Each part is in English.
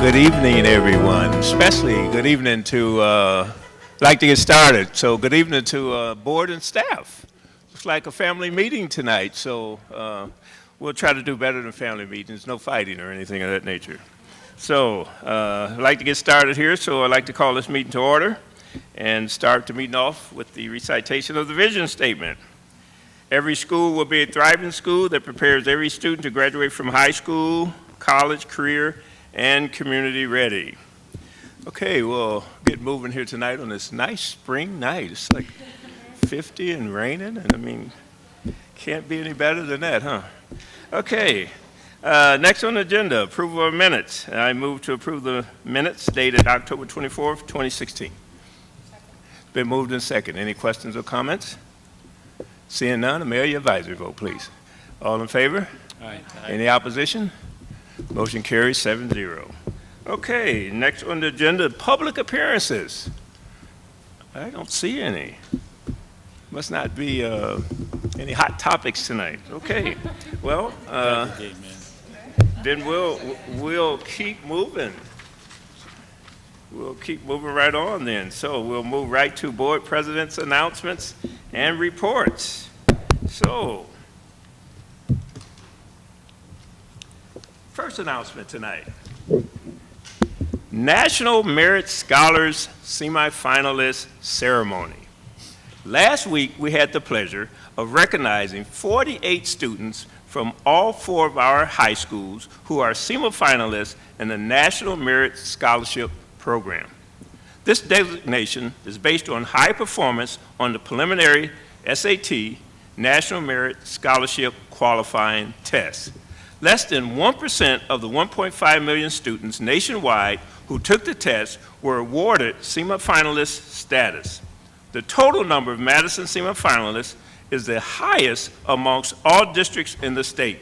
Good evening, everyone. Especially good evening to, like to get started. So good evening to board and staff. Looks like a family meeting tonight, so we'll try to do better than family meetings. No fighting or anything of that nature. So I'd like to get started here, so I'd like to call this meeting to order and start the meeting off with the recitation of the vision statement. Every school will be a thriving school that prepares every student to graduate from high school, college, career, and community ready. Okay, we'll get moving here tonight on this nice spring night. It's like 50 and raining, and I mean, can't be any better than that, huh? Okay, next on the agenda, approval of minutes. I move to approve the minutes dated October 24th, 2016. It's been moved and second. Any questions or comments? Seeing none, may I have your advisory vote, please? All in favor? Aye. Any opposition? Motion carries 7-0. Okay, next on the agenda, public appearances. I don't see any. Must not be any hot topics tonight. Okay, well, then we'll keep moving. We'll keep moving right on then. So we'll move right to board president's announcements and reports. So, first announcement tonight. National Merit Scholars Semifinalist Ceremony. Last week, we had the pleasure of recognizing 48 students from all 4 of our high schools who are semifinalists in the National Merit Scholarship Program. This designation is based on high performance on the preliminary SAT, National Merit Scholarship Qualifying Test. Less than 1% of the 1.5 million students nationwide who took the test were awarded semifinalist status. The total number of Madison semifinalists is the highest amongst all districts in the state.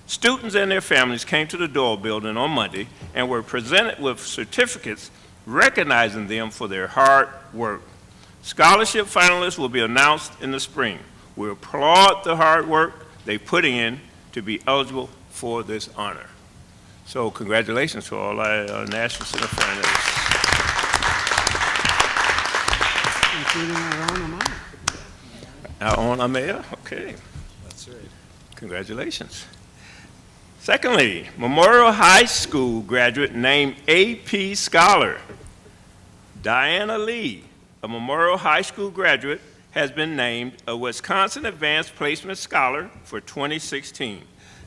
Students and their families came to the Doyle Building on Monday and were presented with certificates recognizing them for their hard work. Scholarship finalists will be announced in the spring. We applaud the hard work they put in to be eligible for this honor. So congratulations to all our national semifinalists. Including our own Amaya. Our own Amaya? Okay. That's right. Congratulations. Secondly, Memorial High School graduate named AP Scholar. Diana Lee, a Memorial High School graduate, has been named a Wisconsin Advanced Placement Scholar for 2016.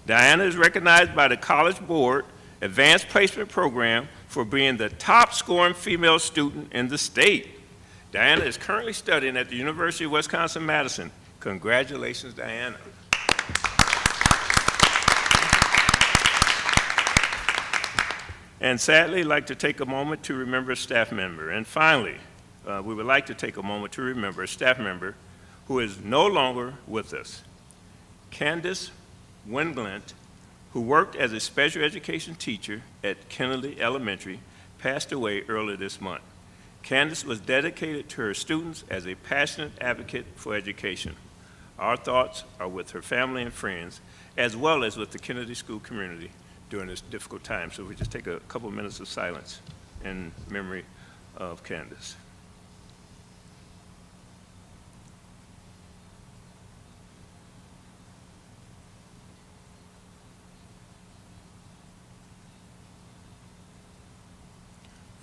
Diana is recognized by the College Board Advanced Placement Program for being the top scoring female student in the state. Diana is currently studying at the University of Wisconsin-Madison. Congratulations, Diana. And sadly, I'd like to take a moment to remember a staff member. And finally, we would like to take a moment to remember a staff member who is no longer with us. Candace Wendlandt, who worked as a special education teacher at Kennedy Elementary, passed away earlier this month. Candace was dedicated to her students as a passionate advocate for education. Our thoughts are with her family and friends, as well as with the Kennedy School community during this difficult time. So we just take a couple minutes of silence in memory of Candace.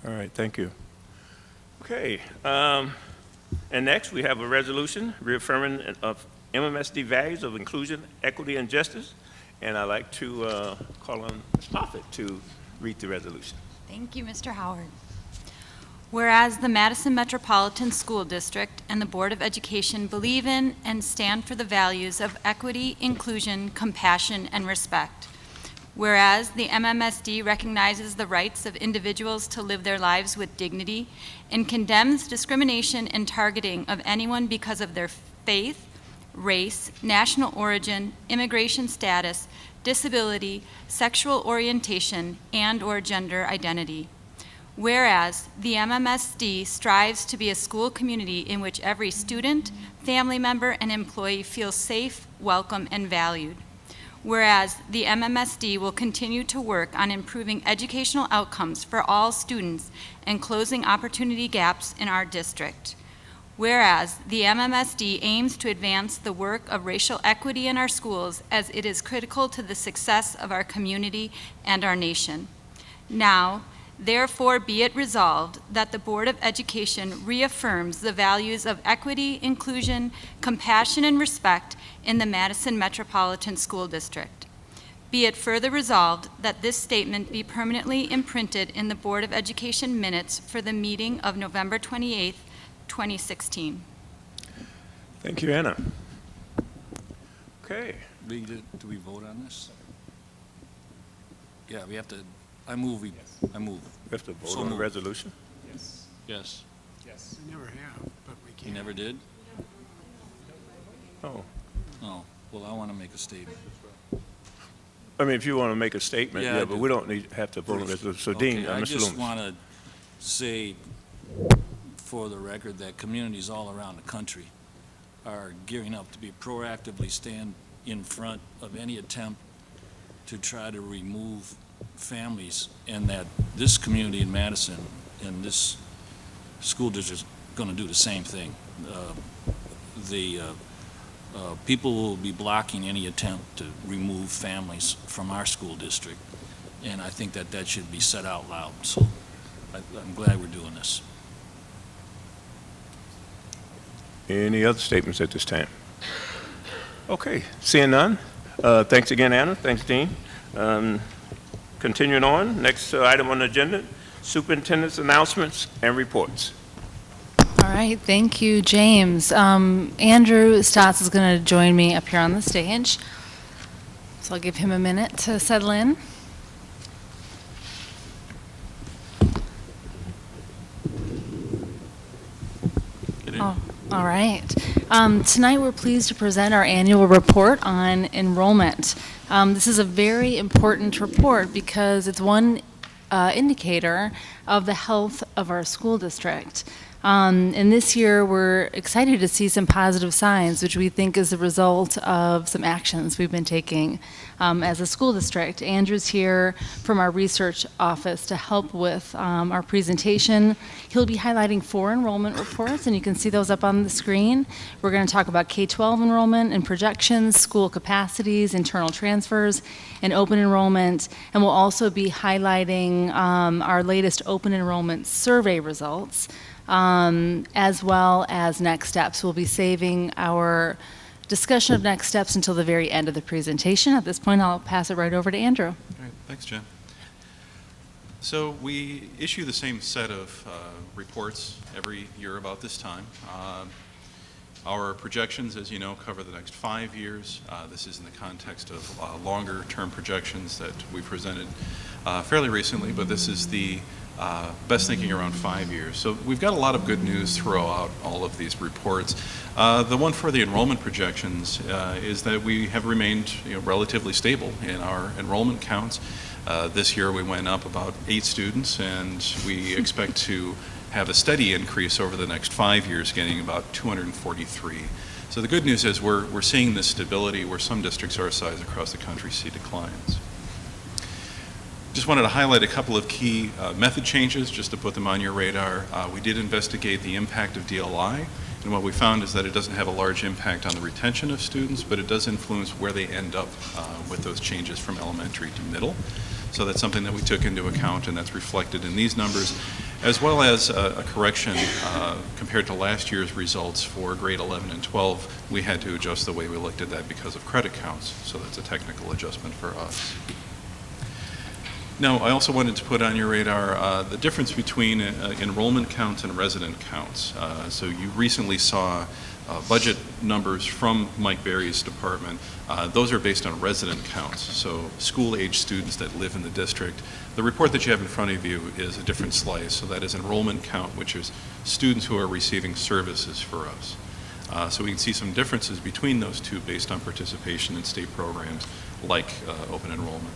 All right, thank you. Okay, and next we have a resolution reaffirming of MMSD values of inclusion, equity, and justice. And I'd like to call on Ms. Moffitt to read the resolution. Thank you, Mr. Howard. Whereas the Madison Metropolitan School District and the Board of Education believe in and stand for the values of equity, inclusion, compassion, and respect. Whereas the MMSD recognizes the rights of individuals to live their lives with dignity and condemns discrimination and targeting of anyone because of their faith, race, national origin, immigration status, disability, sexual orientation, and/or gender identity. Whereas the MMSD strives to be a school community in which every student, family member, and employee feels safe, welcome, and valued. Whereas the MMSD will continue to work on improving educational outcomes for all students and closing opportunity gaps in our district. Whereas the MMSD aims to advance the work of racial equity in our schools as it is critical to the success of our community and our nation. Now, therefore, be it resolved that the Board of Education reaffirms the values of equity, inclusion, compassion, and respect in the Madison Metropolitan School District. Be it further resolved that this statement be permanently imprinted in the Board of Education minutes for the meeting of November 28th, 2016. Thank you, Anna. Okay. Do we vote on this? Yeah, we have to, I move. We have to vote So on the moved. resolution? Yes. We never have, but we You can. never did? Oh. Oh, well, I want to make a statement. I mean, if you want to make a statement, Yeah, I yeah, but do. we don't have to vote on the resolution. So Dean, Okay, I Mr. just Loomis. want to say for the record that communities all around the country are gearing up to be proactively stand in front of any attempt to try to remove families, and that this community in Madison and this school district is going to do the same thing. People will be blocking any attempt to remove families from our school district, and I think that that should be said out loud. So I'm glad we're doing this. Any other statements at this time? Okay, seeing none. Thanks again, Anna. Thanks, Dean. Continuing on, next item on the agenda, superintendent's announcements and reports. All right, thank you, James. Andrew Stotts is going to join me up here on the stage. So I'll give him a minute to settle in. Get in. Oh, all right. Tonight, we're pleased to present our annual report on enrollment. This is a very important report because it's one indicator of the health of our school district. And this year, we're excited to see some positive signs, which we think is the result of some actions we've been taking as a school district. Andrew's here from our research office to help with our presentation. He'll be highlighting 4 enrollment reports, and you can see those up on the screen. We're going to talk about K-12 enrollment and projections, school capacities, internal transfers, and open enrollment. And we'll also be highlighting our latest open enrollment survey results, as well as next steps. We'll be saving our discussion of next steps until the very end of the presentation. At this point, I'll pass it right over to Andrew. All right, thanks, Jen. So we issue the same set of reports every year about this time. Our projections, as you know, cover the next 5 years. This is in the context of longer-term projections that we presented fairly recently, but this is the best thinking around 5 years. So we've got a lot of good news throughout all of these reports. The one for the enrollment projections is that we have remained relatively stable in our enrollment counts. This year we went up about 8 students, and we expect to have a steady increase over the next 5 years, getting about 243. So the good news is we're seeing this stability where some districts our size across the country see declines. Just wanted to highlight a couple of key method changes just to put them on your radar. We did investigate the impact of DLI, and what we found is that it doesn't have a large impact on the retention of students, but it does influence where they end up with those changes from elementary to middle. So that's something that we took into account, and that's reflected in these numbers, as well as a correction compared to last year's results for grade 11 and 12. We had to adjust the way we looked at that because of credit counts, so that's a technical adjustment for us. Now, I also wanted to put on your radar the difference between enrollment counts and resident counts. So you recently saw budget numbers from Mike Berry's department. Those are based on resident counts, so school-age students that live in the district. The report that you have in front of you is a different slice, so that is enrollment count, which is students who are receiving services for us. So we can see some differences between those two based on participation in state programs like open enrollment.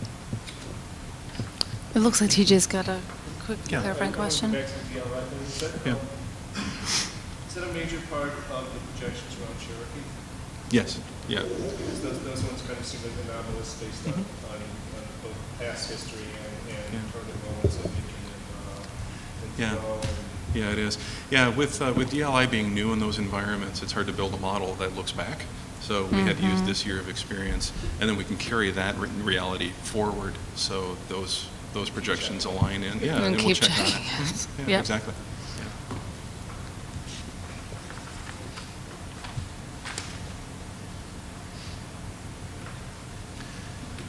It looks like TJ's got a quick Yeah. clarifying question. Yeah. Is that a major part of the projections around Cherokee? Yes, yeah. Because those ones kind of seem like anomalous based on both past history and Yeah. current enrollments of Lincoln and Yeah. Thoreau and Yeah, it is. Yeah, with DLI being new in those environments, it's hard to build a model that looks back. So we had to use this year of experience, and then we can carry that reality forward. So those projections align in. Yeah, And we'll keep check on it. checking, yes. Yeah, Yep. exactly. Yeah.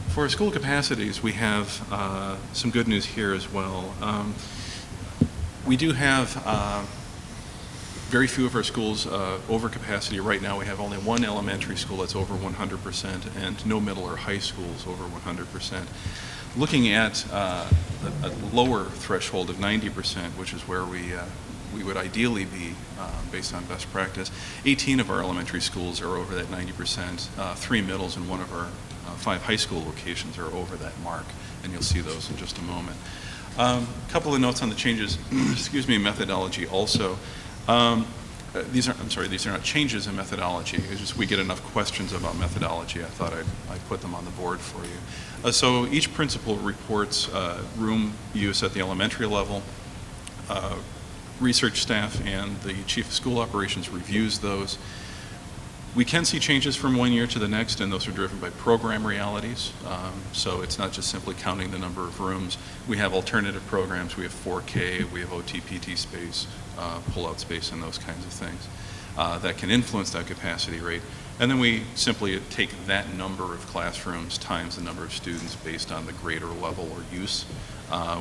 For our school capacities, we have some good news here as well. We do have very few of our schools over capacity. Right now, we have only one elementary school that's over 100% and no middle or high schools over 100%. Looking at a lower threshold of 90%, which is where we would ideally be based on best practice, 18 of our elementary schools are over that 90%. 3 middles and one of our 5 high school locations are over that mark, and you'll see those in just a moment. A couple of notes on the changes, excuse me, methodology also. These are not changes in methodology. It's just we get enough questions about methodology. I thought I'd put them on the board for you. So each principal reports room use at the elementary level. Research staff and the chief of school operations reviews those. We can see changes from one year to the next, and those are driven by program realities. So it's not just simply counting the number of rooms. We have alternative programs. We have 4K, we have OT-PT space, pull-out space, and those kinds of things that can influence that capacity rate. And then we simply take that number of classrooms times the number of students based on the grade or level or use,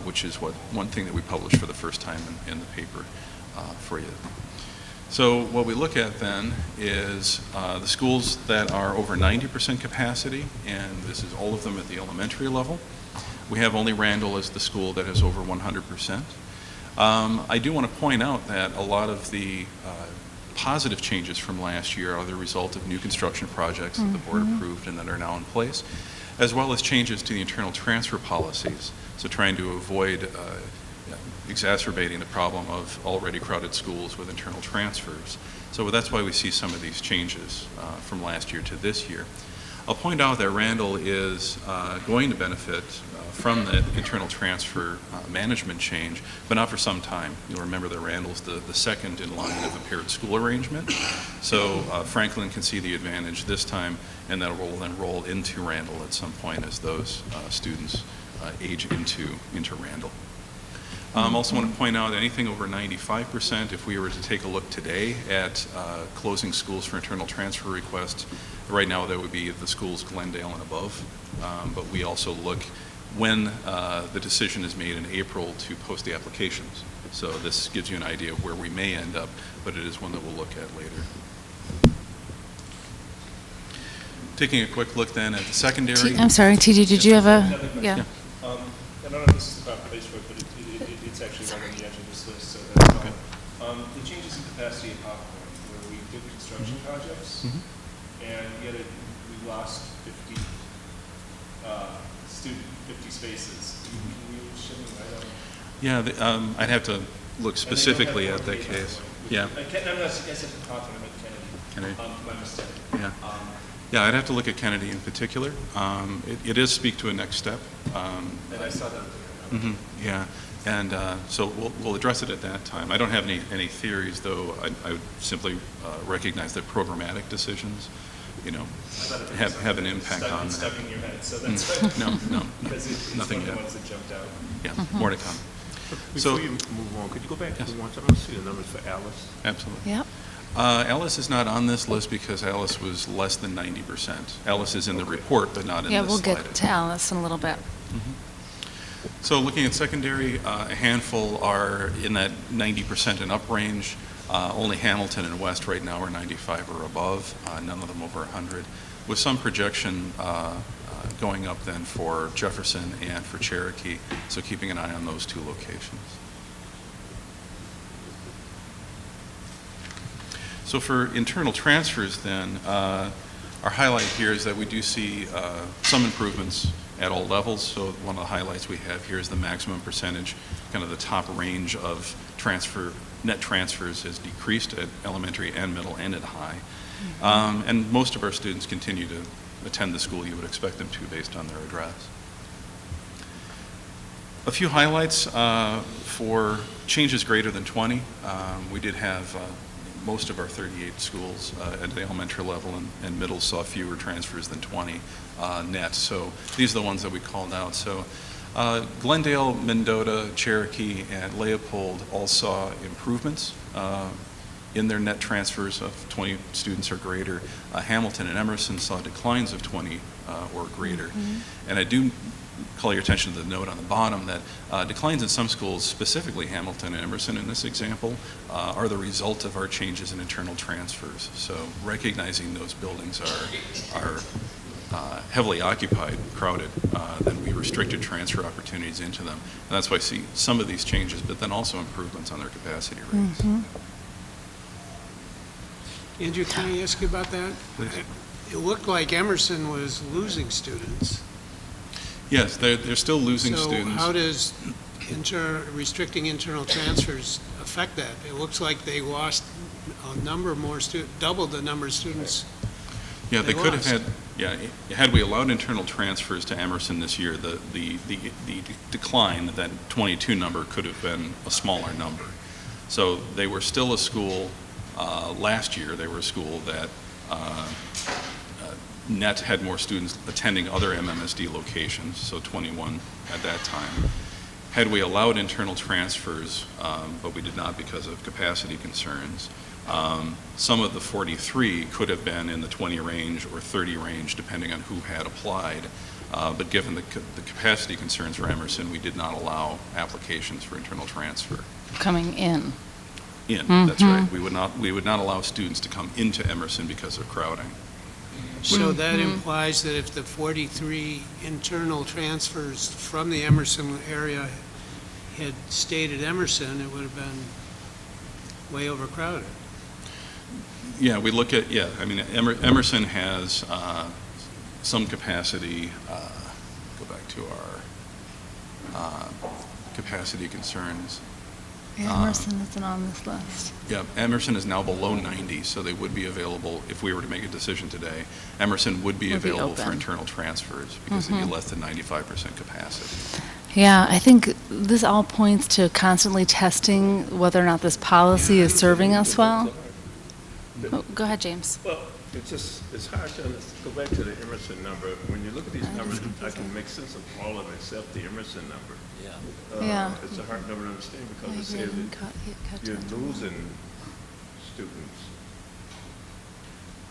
which is one thing that we published for the first time in the paper for you. So what we look at then is the schools that are over 90% capacity, and this is all of them at the elementary level. We have only Randall as the school that is over 100%. I do want to point out that a lot of the positive changes from last year are the result of new construction projects that the board approved and that are now in place, as well as changes to the internal transfer policies. So trying to avoid exacerbating the problem of already crowded schools with internal transfers. So that's why we see some of these changes from last year to this year. I'll point out that Randall is going to benefit from the internal transfer management change, but not for some time. You'll remember that Randall's the second in line of a paired school arrangement. So Franklin can see the advantage this time, and that will then roll into Randall at some point as those students age into Randall. Also want to point out anything over 95%, if we were to take a look today at closing schools for internal transfer requests, right now that would be the schools Glendale and above. But we also look when the decision is made in April to post the applications. So this gives you an idea of where we may end up, but it is one that we'll look at later. Taking a quick look then at the secondary. I'm sorry, TJ, did you have a, yeah? I don't know if this is the proper place for it, but it's actually right on the edge of this list, so that's fine. The changes in capacity at Hawthorne, where we did construction projects, and yet we lost 50 spaces. Can you shed me light on? Yeah, I'd have to look specifically at that case. Yeah. I said Hawthorne, I meant Kennedy. Kennedy. My mistake. Yeah. Yeah, I'd have to look at Kennedy in particular. It does speak to a next step. And I saw that. Yeah, and so we'll address it at that time. I don't have any theories, though. I would simply recognize that programmatic decisions, have an impact on that. Stuck in your head, so that's right. No, Because it's nothing one of the yet. ones that jumped out. Yeah, more to come. So- Before you move on, could you go back to Yes. the ones, I want to see the numbers for Alice. Absolutely. Yep. Alice is not on this list because Alice was less than 90%. Alice is in the report, but not in Yeah, this we'll slide. get to Alice in a little bit. So looking at secondary, a handful are in that 90% and up range. Only Hamilton and West right now are 95 or above, none of them over 100, with some projection going up then for Jefferson and for Cherokee, so keeping an eye on those two locations. So for internal transfers then, our highlight here is that we do see some improvements at all levels. So one of the highlights we have here is the maximum percentage, kind of the top range of net transfers has decreased at elementary and middle and at high. And most of our students continue to attend the school you would expect them to based on their address. A few highlights for changes greater than 20. We did have most of our 38 schools at the elementary level and middle saw fewer transfers than 20 net. So these are the ones that we called out. So Glendale, Mendota, Cherokee, and Leopold all saw improvements in their net transfers of 20 students or greater. Hamilton and Emerson saw declines of 20 or greater. And I do call your attention to the note on the bottom that declines in some schools, specifically Hamilton and Emerson in this example, are the result of our changes in internal transfers. So recognizing those buildings are heavily occupied, crowded, then we restricted transfer opportunities into them. And that's why I see some of these changes, but then also improvements on their capacity rates. Andrew, can I ask you about that? Please. It looked like Emerson was losing students. Yes, they're still losing students. So how does restricting internal transfers affect that? It looks like they lost a number more doubled the number of students. Yeah, they they could have lost. had we allowed internal transfers to Emerson this year, the decline, that 22 number could have been a smaller number. So they were still a school, last year, they were a school that net had more students attending other MMSD locations, so 21 at that time. Had we allowed internal transfers, but we did not because of capacity concerns, some of the 43 could have been in the 20 range or 30 range, depending on who had applied. But given the capacity concerns for Emerson, we did not allow applications for internal transfer. Coming in. That's right. We would not allow students to come into Emerson because of crowding. So that implies that if the 43 internal transfers from the Emerson area had stayed at Emerson, it would have been way overcrowded. Yeah, we look at, I mean, Emerson has some capacity. Go back to our capacity concerns. Emerson isn't on this list. Yeah, Emerson is now below 90, so they would be available, if we were to make a decision today, Emerson would be available for open. internal transfers because they'd be less than 95% capacity. Yeah, I think this all points to constantly testing whether or not this policy is serving us well. Oh, go ahead, James. Well, it's hard to go back to the Emerson number. When you look at these numbers, I can make sense of all of them except the Emerson number. Yeah. It's a hard number to understand because it says that you're losing students.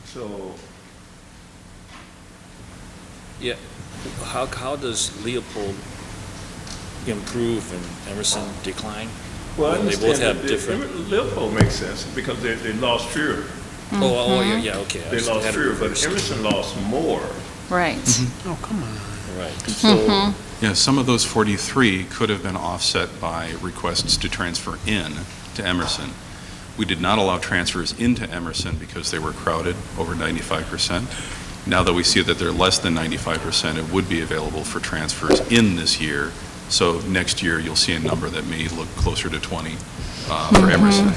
So, Yeah, how does Leopold improve and Emerson decline? well, I They understand both have that different- Leopold makes sense because they lost fewer. Yeah, okay. I They just lost had it fewer, but reversed. Emerson lost more. Right. Oh, come on. Right, so, Yeah, some of those 43 could have been offset by requests to transfer in to Emerson. We did not allow transfers into Emerson because they were crowded, over 95%. Now that we see that they're less than 95%, it would be available for transfers in this year. So next year, you'll see a number that may look closer to 20 for Emerson.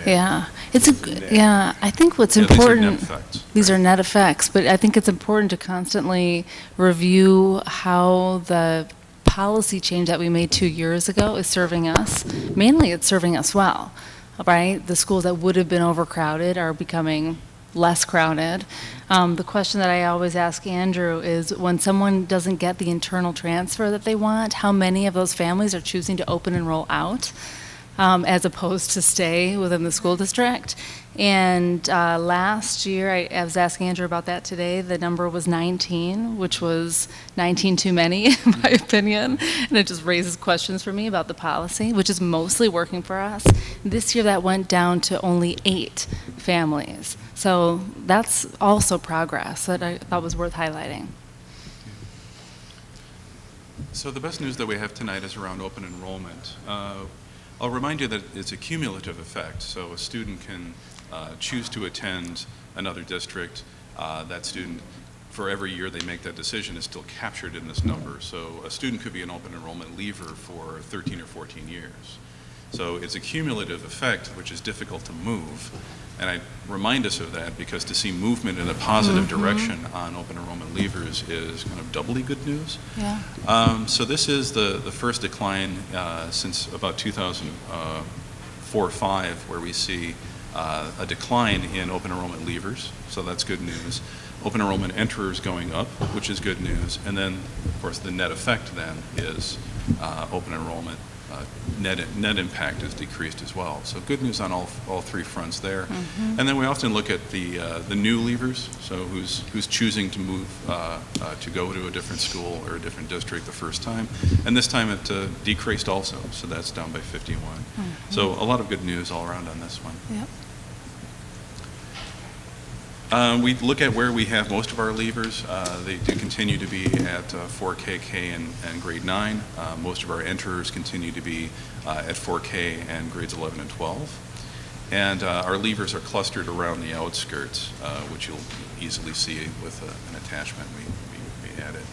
Yeah, I think what's Yeah, these are net important, effects. these are net effects, but I think it's important to constantly review how the policy change that we made 2 years ago is serving us. Mainly, it's serving us well, right? The schools that would have been overcrowded are becoming less crowded. The question that I always ask Andrew is, when someone doesn't get the internal transfer that they want, how many of those families are choosing to open and roll out? As opposed to stay within the school district. And last year, I was asking Andrew about that today, the number was 19, which was 19 too many, in my opinion. And it just raises questions for me about the policy, which is mostly working for us. This year, that went down to only 8 families. So that's also progress that I thought was worth highlighting. So the best news that we have tonight is around open enrollment. I'll remind you that it's a cumulative effect, so a student can choose to attend another district. That student, for every year they make that decision, is still captured in this number. So a student could be an open enrollment leaver for 13 or 14 years. So it's a cumulative effect, which is difficult to move. And I remind us of that because to see movement in a positive direction on open enrollment leavers is kind of doubly good news. Yeah. So this is the first decline since about 2004-05, where we see a decline in open enrollment leavers, so that's good news. Open enrollment enterers going up, which is good news. And then, of course, the net effect then is open enrollment net impact is decreased as well. So good news on all three fronts there. And then we often look at the new leavers, so who's choosing to move to go to a different school or a different district the first time. And this time it decreased also, so that's down by 51. So a lot of good news all around on this one. Yep. We look at where we have most of our leavers. They do continue to be at 4KK and grade 9. Most of our enterers continue to be at 4K and grades 11 and 12. And our leavers are clustered around the outskirts, which you'll easily see with an attachment we added.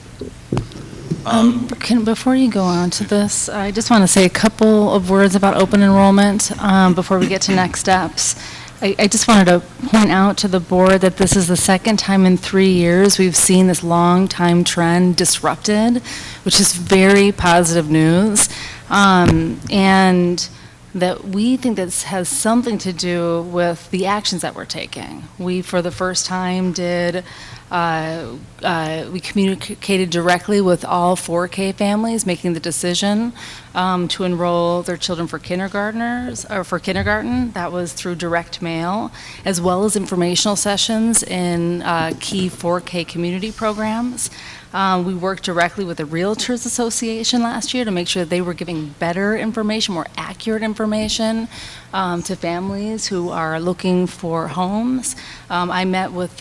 Before you go on to this, I just want to say a couple of words about open enrollment before we get to next steps. I just wanted to point out to the board that this is the second time in 3 years we've seen this long-time trend disrupted, which is very positive news. And that we think this has something to do with the actions that we're taking. We, for the first time, we communicated directly with all 4K families making the decision to enroll their children for kindergarten. That was through direct mail, as well as informational sessions in key 4K community programs. We worked directly with the Realtors Association last year to make sure they were giving better information, more accurate information to families who are looking for homes. I met with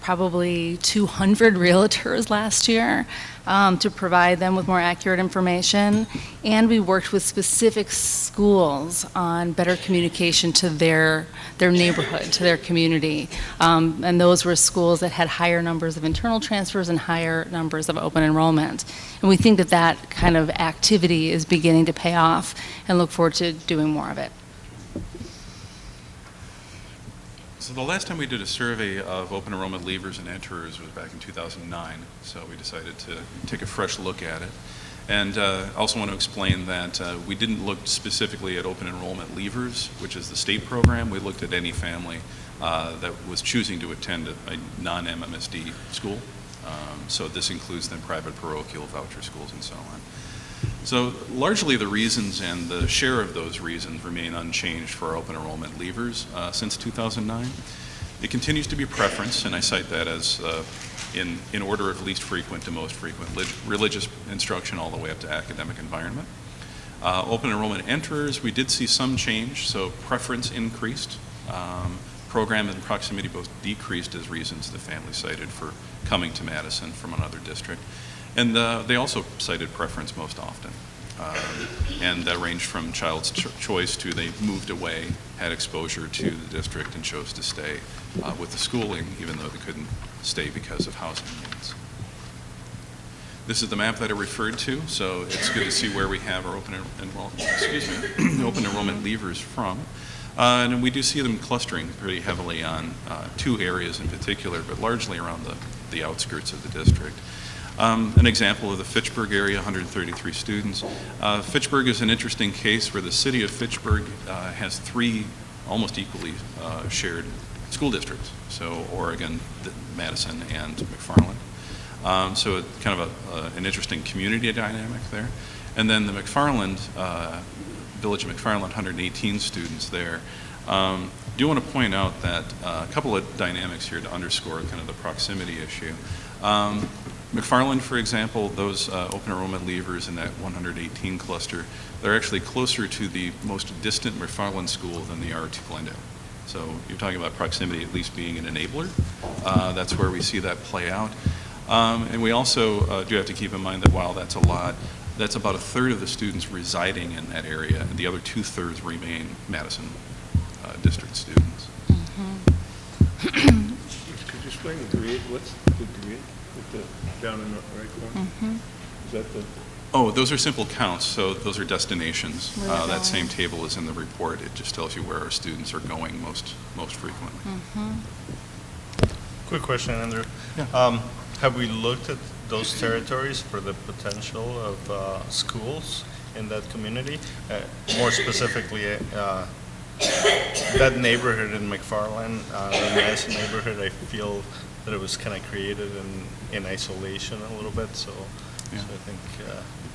probably 200 realtors last year to provide them with more accurate information. And we worked with specific schools on better communication to their neighborhood, to their community. And those were schools that had higher numbers of internal transfers and higher numbers of open enrollment. And we think that that kind of activity is beginning to pay off and look forward to doing more of it. So the last time we did a survey of open enrollment leavers and enterers was back in 2009, so we decided to take a fresh look at it. And I also want to explain that we didn't look specifically at open enrollment leavers, which is the state program. We looked at any family that was choosing to attend a non-MMSD school. So this includes then private parochial voucher schools and so on. So largely the reasons and the share of those reasons remain unchanged for our open enrollment leavers since 2009. It continues to be preference, and I cite that as in order of least frequent to most frequent, religious instruction all the way up to academic environment. Open enrollment enterers, we did see some change, so preference increased. Program and proximity both decreased as reasons the family cited for coming to Madison from another district. And they also cited preference most often. And that ranged from child's choice to they moved away, had exposure to the district, and chose to stay with the schooling, even though they couldn't stay because of housing needs. This is the map that I referred to, so it's good to see where we have our open enrollment leavers from. And we do see them clustering pretty heavily on two areas in particular, but largely around the outskirts of the district. An example of the Fitchburg area, 133 students. Fitchburg is an interesting case where the city of Fitchburg has three almost equally shared school districts, so Oregon, Madison, and McFarland. So it's kind of an interesting community dynamic there. And then the McFarland, Village of McFarland, 118 students there. Do want to point out that a couple of dynamics here to underscore kind of the proximity issue. McFarland, for example, those open enrollment leavers in that 118 cluster, they're actually closer to the most distant McFarland school than they are to Glendale. So you're talking about proximity at least being an enabler. That's where we see that play out. And we also do have to keep in mind that while that's a lot, that's about a third of the students residing in that area, and the other 2/3 remain Madison district students. Could you explain the grid? What's the grid with the down in the right corner? Is that the Oh, those are simple counts, so those are destinations. Where they're going. That same table is in the report. It just tells you where our students are going most frequently. Quick question, Andrew. Yeah. Have we looked at those territories for the potential of schools in that community? More specifically, that neighborhood in McFarland, the Madison neighborhood, I feel that it was kind of created in isolation a little bit, so Yeah. I think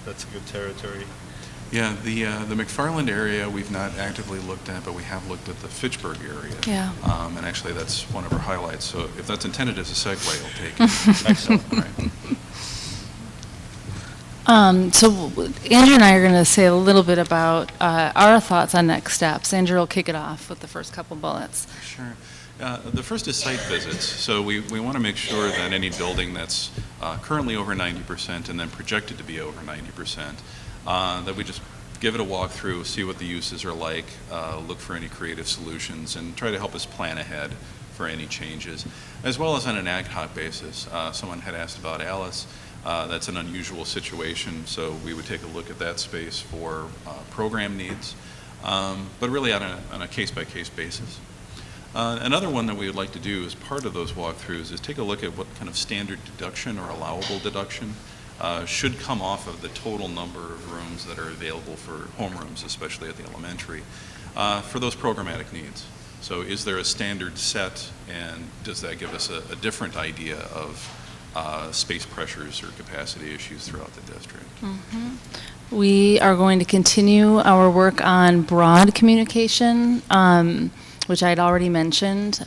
that's a good territory. Yeah, the McFarland area we've not actively looked at, but we have looked at the Fitchburg area. Yeah. And actually, that's one of our highlights. So if that's intended as a segue, I'll take it. Excellent. All right. So Andrew and I are going to say a little bit about our thoughts on next steps. Andrew will kick it off with the first couple bullets. Sure. The first is site visits. So we want to make sure that any building that's currently over 90% and then projected to be over 90%, that we just give it a walkthrough, see what the uses are like, look for any creative solutions, and try to help us plan ahead for any changes, as well as on an ad hoc basis. Someone had asked about Alice. That's an unusual situation, so we would take a look at that space for program needs, but really on a case-by-case basis. Another one that we would like to do as part of those walkthroughs is take a look at what kind of standard deduction or allowable deduction should come off of the total number of rooms that are available for homerooms, especially at the elementary, for those programmatic needs. So is there a standard set, and does that give us a different idea of space pressures or capacity issues throughout the district? We are going to continue our work on broad communication, which I'd already mentioned,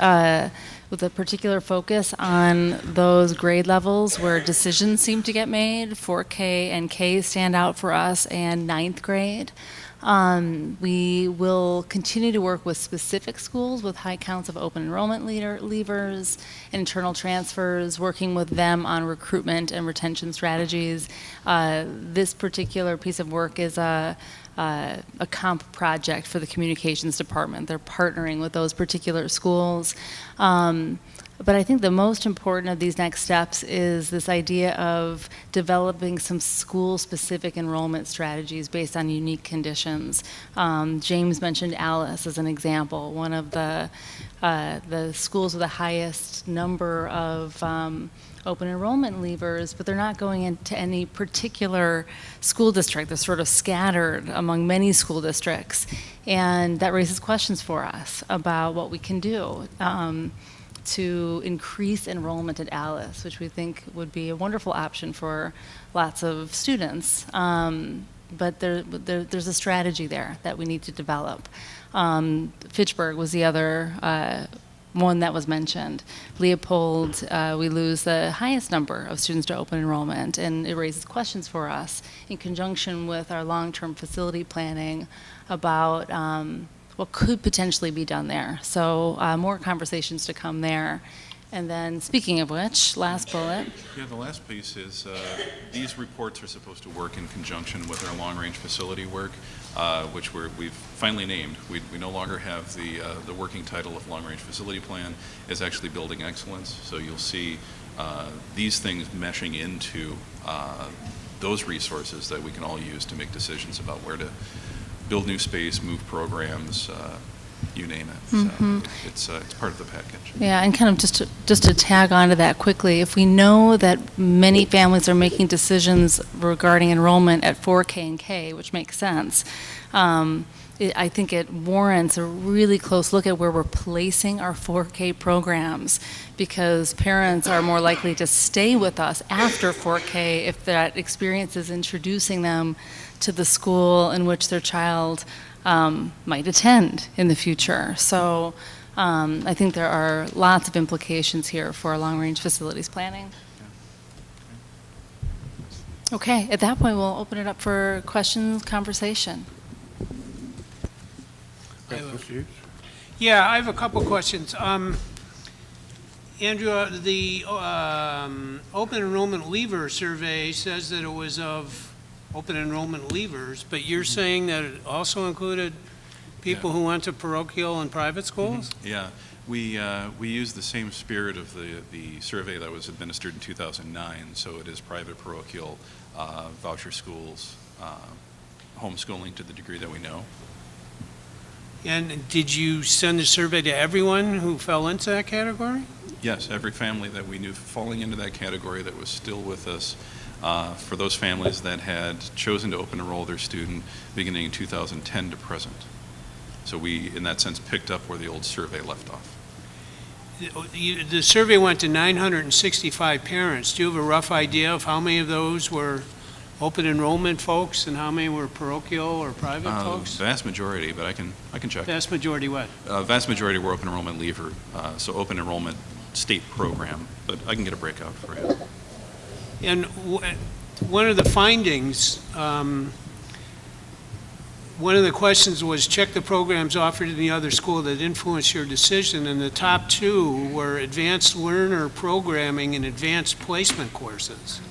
with a particular focus on those grade levels where decisions seem to get made. 4K and K stand out for us, and 9th grade. We will continue to work with specific schools with high counts of open enrollment leavers, internal transfers, working with them on recruitment and retention strategies. This particular piece of work is a comp project for the communications department. They're partnering with those particular schools. But I think the most important of these next steps is this idea of developing some school-specific enrollment strategies based on unique conditions. James mentioned Alice as an example, one of the schools with the highest number of open enrollment leavers, but they're not going into any particular school district. They're sort of scattered among many school districts. And that raises questions for us about what we can do to increase enrollment at Alice, which we think would be a wonderful option for lots of students. But there's a strategy there that we need to develop. Fitchburg was the other one that was mentioned. Leopold, we lose the highest number of students to open enrollment, and it raises questions for us in conjunction with our long-term facility planning about what could potentially be done there. So more conversations to come there. And then, speaking of which, last bullet. Yeah, the last piece is these reports are supposed to work in conjunction with our long-range facility work, which we've finally named. We no longer have the working title of long-range facility plan. It's actually building excellence. So you'll see these things meshing into those resources that we can all use to make decisions about where to build new space, move programs, you name it. So it's part of the package. Yeah, and kind of just to tag onto that quickly, if we know that many families are making decisions regarding enrollment at 4K and K, which makes sense, I think it warrants a really close look at where we're placing our 4K programs, because parents are more likely to stay with us after 4K if that experience is introducing them to the school in which their child might attend in the future. So I think there are lots of implications here for long-range facilities planning. Okay, at that point, we'll open it up for questions, conversation. Yeah, I have a couple questions. Andrew, the open enrollment leaver survey says that it was of open enrollment leavers, but you're saying that it also included people who went to parochial and private schools? Yeah, We use the same spirit of the survey that was administered in 2009, so it is private parochial, voucher schools, homeschooling to the degree that we know. And did you send the survey to everyone who fell into that category? Yes, every family that we knew falling into that category that was still with us, for those families that had chosen to open enroll their student beginning in 2010 to present. So we, in that sense, picked up where the old survey left off. The survey went to 965 parents. Do you have a rough idea of how many of those were open enrollment folks and how many were parochial or private folks? Vast majority, but I can check. Vast majority what? Vast majority were open enrollment leaver, so open enrollment state program, but I can get a breakout for you. And one of the findings, one of the questions was check the programs offered in the other school that influence your decision, and the top two were advanced learner programming and advanced placement courses.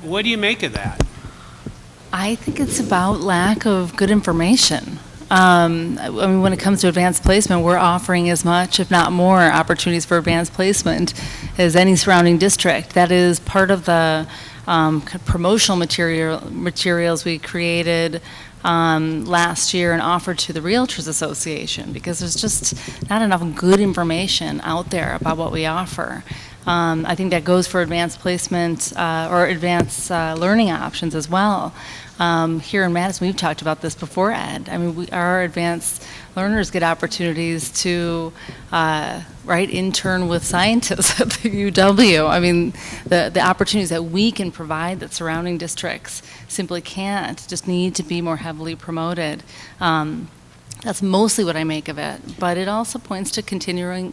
What do you make of that? I think it's about lack of good information. I mean, when it comes to advanced placement, we're offering as much, if not more, opportunities for advanced placement as any surrounding district. That is part of the promotional materials we created last year and offered to the Realtors Association, because there's just not enough good information out there about what we offer. I think that goes for advanced placement or advanced learning options as well. Here in Madison, we've talked about this before, Ed. I mean, our advanced learners get opportunities to intern with scientists at the UW. I mean, the opportunities that we can provide that surrounding districts simply can't, just need to be more heavily promoted. That's mostly what I make of it, but it also points to continuing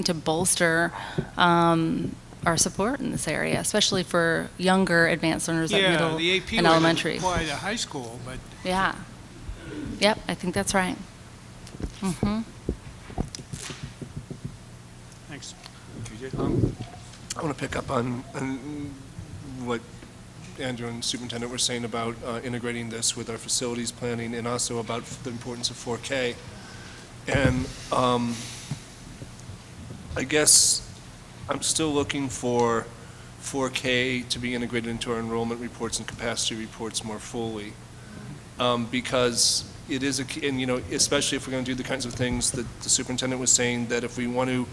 to bolster our support in this area, especially for younger advanced learners at middle the AP and elementary. would apply to high school, but Yeah. Yep, I think that's right. Mm-hmm. thanks. I want to pick up on what Andrew and the superintendent were saying about integrating this with our facilities planning, and also about the importance of 4K. And I guess I'm still looking for 4K to be integrated into our enrollment reports and capacity reports more fully, because it is and especially if we're going to do the kinds of things that the superintendent was saying, that if we want to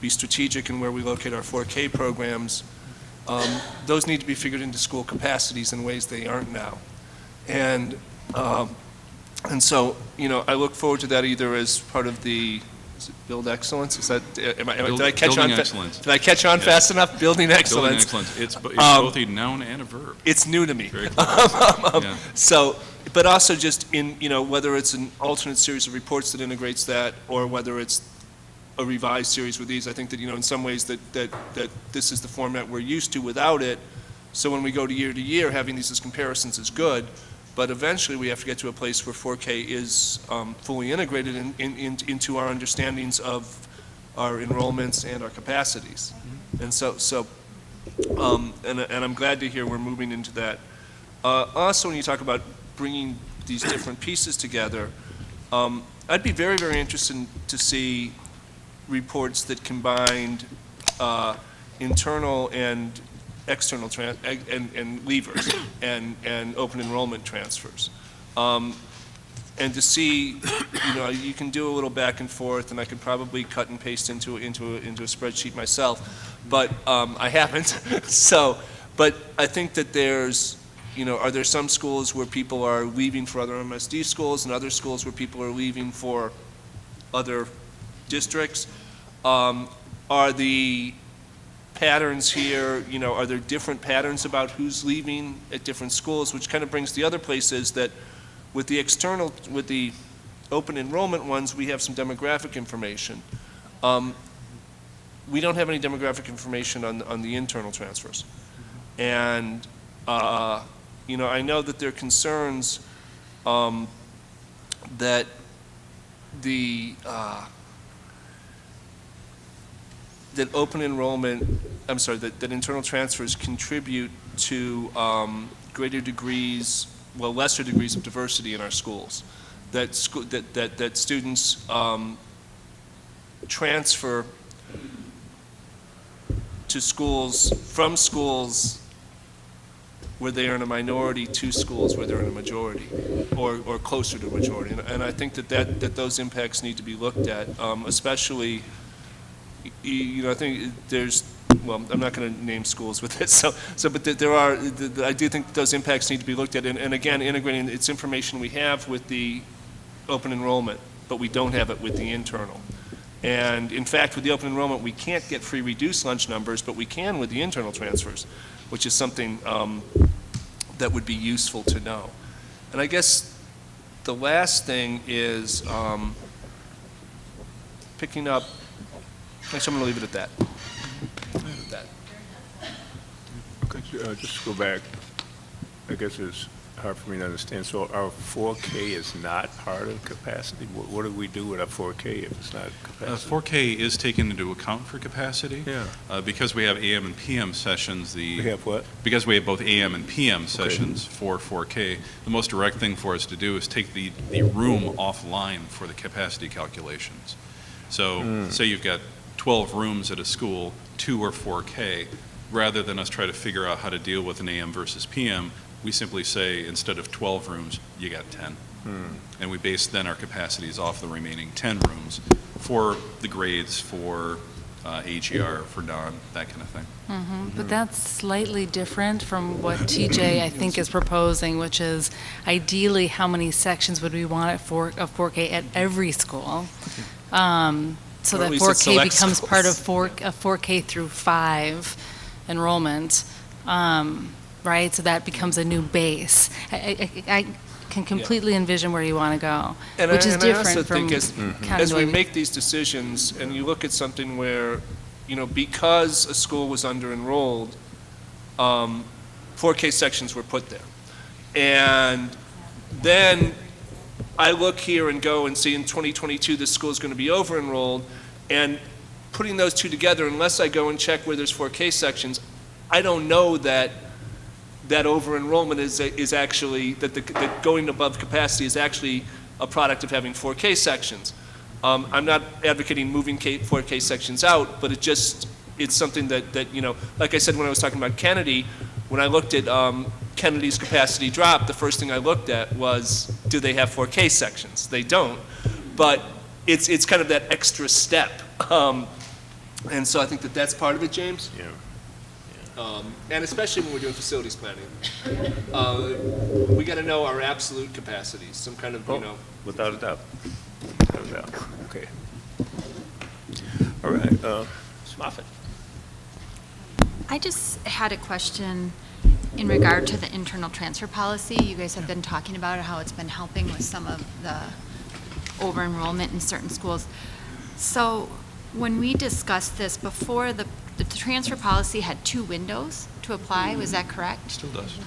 be strategic in where we locate our 4K programs, those need to be figured into school capacities in ways they aren't now. And so, I look forward to that either as part of the, is it Build Excellence? Is that, did I catch on? Building Excellence. Did I catch on fast enough? Building Excellence. Building Excellence. It's both a noun and a verb. It's new to me. Very clever. Yeah. So, but also just in, whether it's an alternate series of reports that integrates that, or whether it's a revised series with these, I think that, in some ways that this is the format we're used to without it. So when we go to year, having these as comparisons is good, but eventually we have to get to a place where 4K is fully integrated into our understandings of our enrollments and our capacities. And and I'm glad to hear we're moving into that. Also, when you talk about bringing these different pieces together, I'd be very, very interested to see reports that combined internal and external and levers and open enrollment transfers, and to see, you can do a little back and forth, and I could probably cut and paste into a spreadsheet myself, but I haven't. So, but I think that there's, are there some schools where people are leaving for other MSD schools, and other schools where people are leaving for other districts? Are the patterns here, are there different patterns about who's leaving at different schools, which kind of brings the other places that with the open enrollment ones, we have some demographic information. We don't have any demographic information on the internal transfers. And, I know that there are concerns that that open enrollment, that internal transfers contribute to lesser degrees of diversity in our schools. That students transfer to schools, from schools where they are in a minority to schools where they're in a majority, or closer to a majority. And I think that those impacts need to be looked at, especially, I think there's, well, I'm not going to name schools with this, but there are, I do think those impacts need to be looked at, and again, integrating its information we have with the open enrollment, but we don't have it with the internal. And in fact, with the open enrollment, we can't get free reduced lunch numbers, but we can with the internal transfers, which is something that would be useful to know. And I guess the last thing is picking up, actually, I'm going to leave it at that. Could you just go back? I guess it's hard for me to understand. So our 4K is not part of capacity? What do we do with our 4K if it's not capacity? 4K is taken into account for capacity. Yeah. Because we have AM and PM sessions, We have what? because we have both AM and PM sessions for 4K, the most direct thing for us to do is take the room offline for the capacity calculations. So say you've got 12 rooms at a school, 2 are 4K, rather than us try to figure out how to deal with an AM versus PM, we simply say, instead of 12 rooms, you got 10. And we base then our capacities off the remaining 10 rooms for the grades, for AGR, for Don, that kind of thing. But that's slightly different from what TJ, I think, is proposing, which is ideally how many sections would we want of 4K at every school? So Or at that least at 4K select becomes part of schools. 4K through 5 enrollment, right? So that becomes a new base. I can completely envision where you want to go, And which is I also different from think kind as of we the way make these decisions, and you look at something where, because a school was under-enrolled, 4K sections were put there. And then I look here and go and see in 2022, this school is going to be over-enrolled, and putting those two together, unless I go and check where there's 4K sections, I don't know that over-enrollment is actually, that going above capacity is actually a product of having 4K sections. I'm not advocating moving 4K sections out, but it's something that, like I said when I was talking about Kennedy, when I looked at Kennedy's capacity drop, the first thing I looked at was, do they have 4K sections? They don't, but it's kind of that extra step. And so I think that's part of it, James. Yeah. And especially when we're doing facilities planning. We got to know our absolute capacities, some kind of, Without a doubt. Without a doubt. Okay. All right, Ms. Moffett. I just had a question in regard to the internal transfer policy. You guys have been talking about how it's been helping with some of the over-enrollment in certain schools. So when we discussed this before, the transfer policy had 2 windows to apply, was that correct? Still does.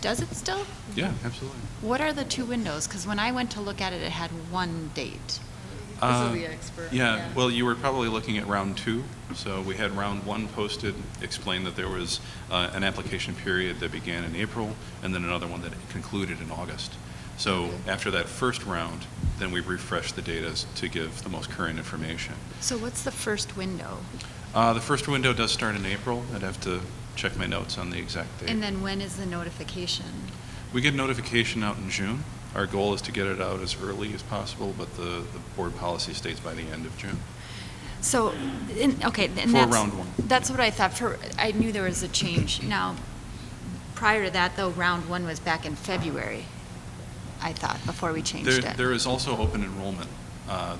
Does it still? Yeah, absolutely. What are the 2 windows? Because when I went to look at it, it had 1 date. Yeah, well, you were probably looking at round 2. So we had round 1 posted, explained that there was an application period that began in April, and then another one that concluded in August. So after that first round, then we refreshed the data to give the most current information. So what's the first window? The first window does start in April. I'd have to check my notes on the exact date. And then when is the notification? We get notification out in June. Our goal is to get it out as early as possible, but the board policy states by the end of June. So, okay, and For that's, round 1. that's what I thought. I knew there was a change. Now, prior to that, though, round 1 was back in February, I thought, before we changed it. There is also open enrollment.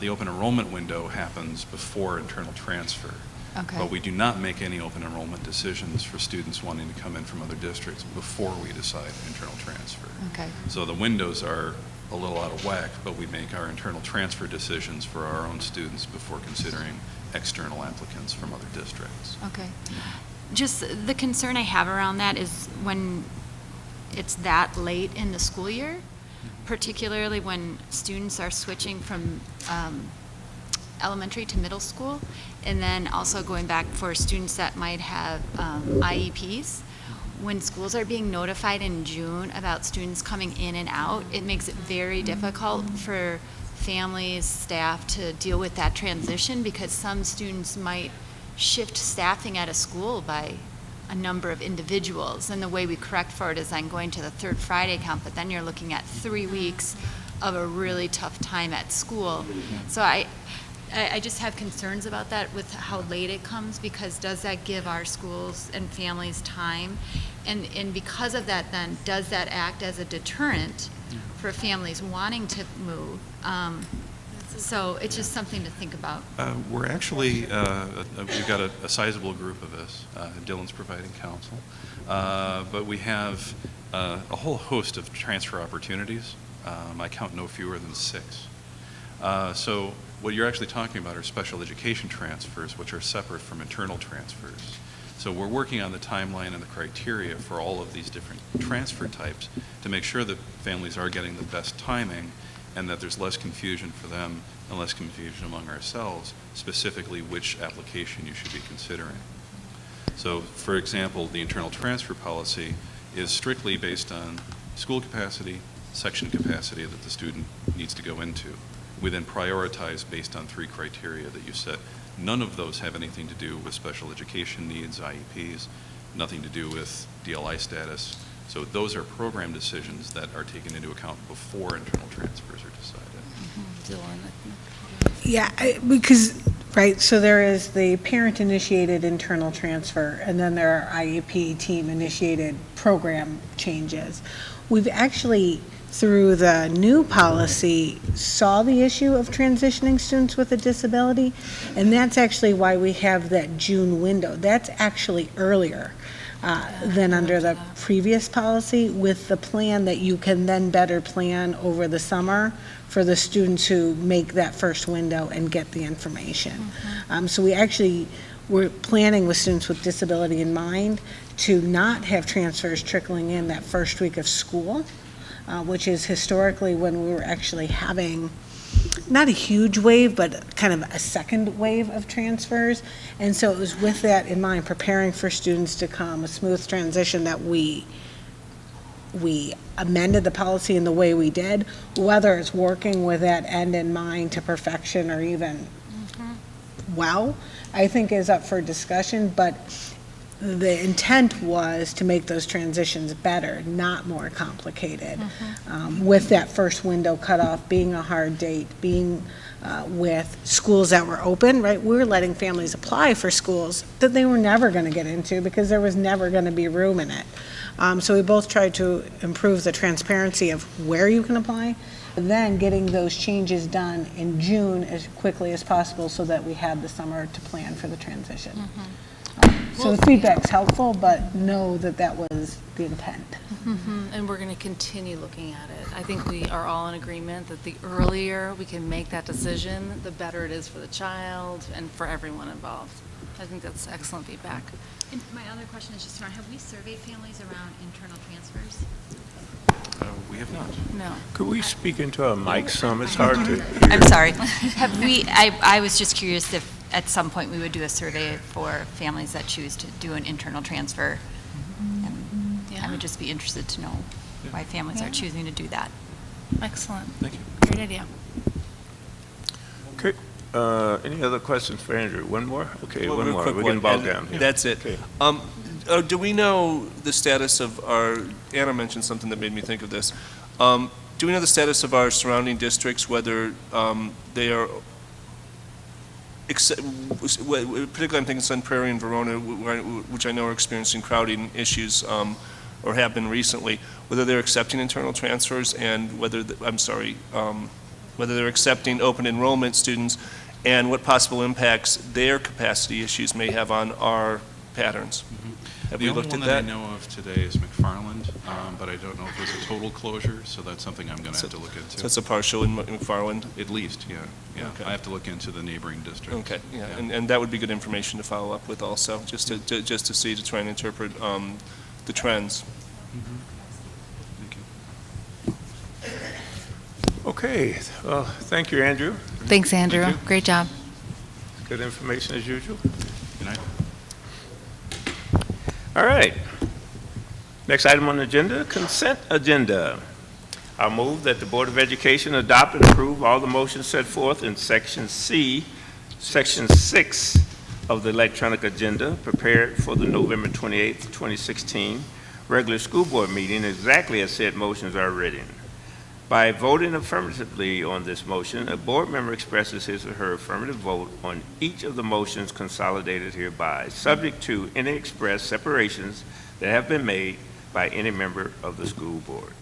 The open enrollment window happens before internal transfer. Okay. But we do not make any open enrollment decisions for students wanting to come in from other districts before we decide internal transfer. Okay. So the windows are a little out of whack, but we make our internal transfer decisions for our own students before considering external applicants from other districts. Okay. Just the concern I have around that is when it's that late in the school year, particularly when students are switching from elementary to middle school, and then also going back for students that might have IEPs. When schools are being notified in June about students coming in and out, it makes it very difficult for families, staff to deal with that transition, because some students might shift staffing at a school by a number of individuals. And the way we correct for it is on going to the third Friday count, but then you're looking at 3 weeks of a really tough time at school. So I just have concerns about that with how late it comes, because does that give our schools and families time? And because of that, then, does that act as a deterrent for families wanting to move? So it's just something to think about. We're actually, we've got a sizable group of us. Dylan's providing counsel. But we have a whole host of transfer opportunities. I count no fewer than 6. So what you're actually talking about are special education transfers, which are separate from internal transfers. So we're working on the timeline and the criteria for all of these different transfer types to make sure that families are getting the best timing and that there's less confusion for them and less confusion among ourselves, specifically which application you should be considering. So, for example, the internal transfer policy is strictly based on school capacity, section capacity that the student needs to go into. We then prioritize based on 3 criteria that you set. None of those have anything to do with special education needs, IEPs, nothing to do with DLI status. So those are program decisions that are taken into account before internal transfers are decided. Yeah, because, right, so there is the parent-initiated internal transfer, and then there are IEP team-initiated program changes. We've actually, through the new policy, saw the issue of transitioning students with a disability, and that's actually why we have that June window. That's actually earlier than under the previous policy, with the plan that you can then better plan over the summer for the students who make that first window and get the information. So we actually were planning with students with disability in mind to not have transfers trickling in that first week of school, which is historically when we were actually having not a huge wave, but kind of a second wave of transfers. And so it was with that in mind, preparing for students to come, a smooth transition, that we amended the policy in the way we did. Whether it's working with that end in mind to perfection or even I think is up for discussion, but the intent was to make those transitions better, not more complicated. With that first window cutoff being a hard date, being with schools that were open, right? We were letting families apply for schools that they were never going to get into because there was never going to be room in it. So we both tried to improve the transparency of where you can apply, then getting those changes done in June as quickly as possible so that we had the summer to plan for the transition. So the feedback's helpful, but know that that was the intent. And we're going to continue looking at it. I think we are all in agreement that the earlier we can make that decision, the better it is for the child and for everyone involved. I think that's excellent feedback. And my other question is just around, have we surveyed families around internal transfers? We have not. No. Could we speak into a mic some? It's hard to. I'm sorry. Have we, I was just curious if at some point we would do a survey for families that choose to do an internal transfer. And I would just be interested to know why families are choosing to do that. Excellent. Thank you. Great idea. Okay. Any other questions for Andrew? One more? Okay, Well, one real more. quick We're getting one, bogged down. and That's it. Okay. Do we know the status of our, Anna mentioned something that made me think of this. Do we know the status of our surrounding districts, whether they are, particularly I'm thinking Sun Prairie and Verona, which I know are experiencing crowding issues or have been recently, whether they're accepting internal transfers and whether, whether they're accepting open enrollment students and what possible impacts their capacity issues may have on our patterns. Have we looked at The only one that I that? know of today is McFarland, but I don't know if there's a total closure, so that's something I'm going to have to look into. So it's a partial in McFarland? At least, yeah. Okay. I have to look into the neighboring districts. Okay, yeah, and that would be good information to follow up with also, just to see, to try and interpret the trends. Thank you. Okay. Well, thank you, Andrew. Thanks, Andrew. Thank you. Great job. Good information as usual. Good night. All right. Next item on the agenda, consent agenda. I move that the Board of Education adopt and approve all the motions set forth in Section C, Section 6 of the electronic agenda prepared for the November 28th, 2016 regular school board meeting exactly as said motions are written. By voting affirmatively on this motion, a board member expresses his or her affirmative vote on each of the motions consolidated hereby, subject to any express separations that have been made by any member of the school board.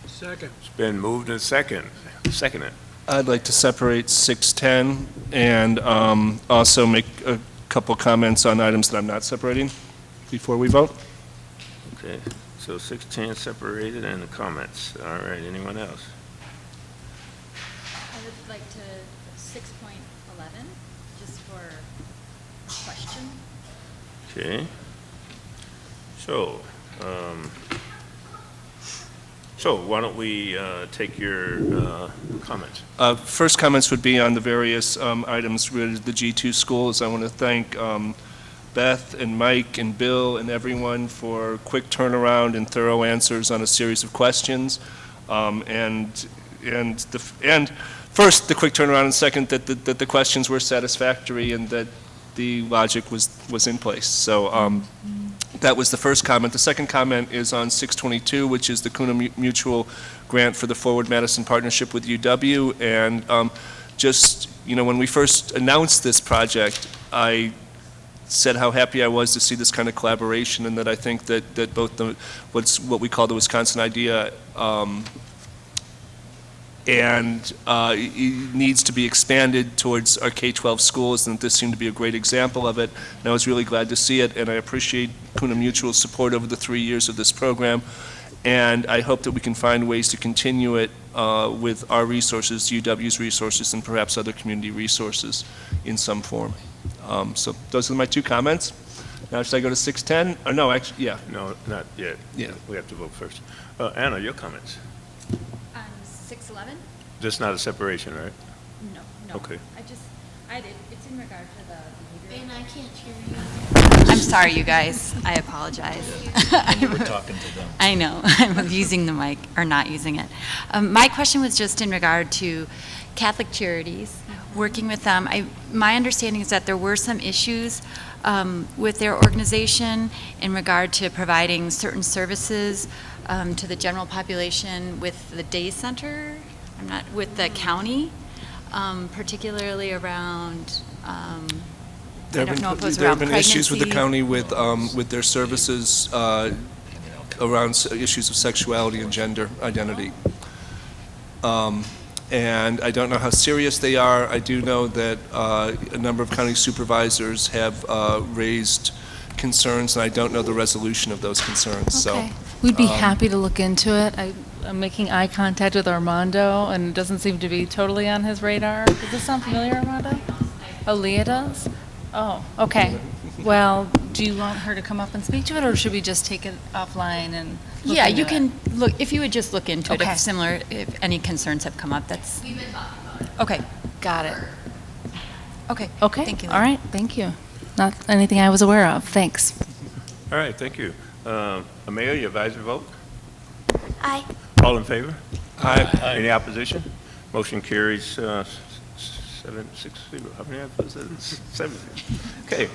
Second. It's been moved and seconded. I'd like to separate 610 and also make a couple comments on items that I'm not separating before we vote. Okay, so 610 separated and the comments. All right, anyone else? I would like to 6.11, just for a question. Okay. So why don't we take your comments? First comments would be on the various items related to the G2 schools. I want to thank Beth and Mike and Bill and everyone for quick turnaround and thorough answers on a series of questions. And first, the quick turnaround, and second, that the questions were satisfactory and that the logic was in place. So that was the first comment. The second comment is on 622, which is the Kuna Mutual Grant for the Forward Madison Partnership with UW. And just, you know, when we first announced this project, I said how happy I was to see this kind of collaboration, and that I think that both what we call the Wisconsin Idea and it needs to be expanded towards our K-12 schools, and this seemed to be a great example of it. And I was really glad to see it, and I appreciate Kuna Mutual's support over the 3 years of this program. And I hope that we can find ways to continue it with our resources, UW's resources, and perhaps other community resources in some form. So those are my two comments. Now, should I go to 610? Or no, actually, yeah. No, not yet. Yeah. We have to vote first. Anna, your comments? On 6.11? Just not a separation, right? No. Okay. It's in regard to the behavior. Ben, I can't hear you. I'm sorry, you guys. I apologize. You were talking to them. I know. I'm using the mic, or not using it. My question was just in regard to Catholic Charities, working with them. My understanding is that there were some issues with their organization in regard to providing certain services to the general population with the day center, with the county, particularly around, I don't know if it was There have around been issues with the pregnancy. county with their services around issues of sexuality and gender identity. And I don't know how serious they are. I do know that a number of county supervisors have raised concerns, and I don't know the resolution of those concerns. Okay. So We'd be happy to look into it. I'm making eye contact with Armando, and it doesn't seem to be totally on his radar. Does this sound familiar, Armando? Oh, Leah does? Oh, okay. Well, do you want her to come up and speak to it, or should we just take it offline and look Yeah, into you it? can look, if you would just look into it, Okay. if any concerns have come up, that's, We've been talking about it. okay, Got it. okay. Okay. Thank you. All right, thank you. Not anything I was aware of. Thanks. All right, thank you. Amelia, your advisory vote? Aye. All in favor? Any opposition? Motion carries 7-6-0. How many oppositions? 7. Okay.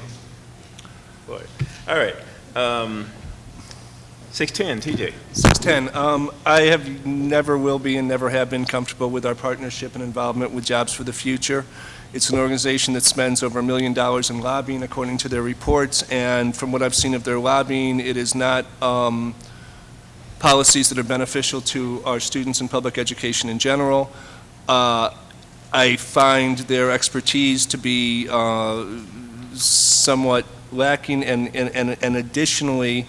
Boy. All right. 610, TJ. 610. I have never will be and never have been comfortable with our partnership and involvement with Jobs for the Future. It's an organization that spends over $1 million in lobbying, according to their reports, and from what I've seen of their lobbying, it is not policies that are beneficial to our students in public education in general. I find their expertise to be somewhat lacking, and additionally,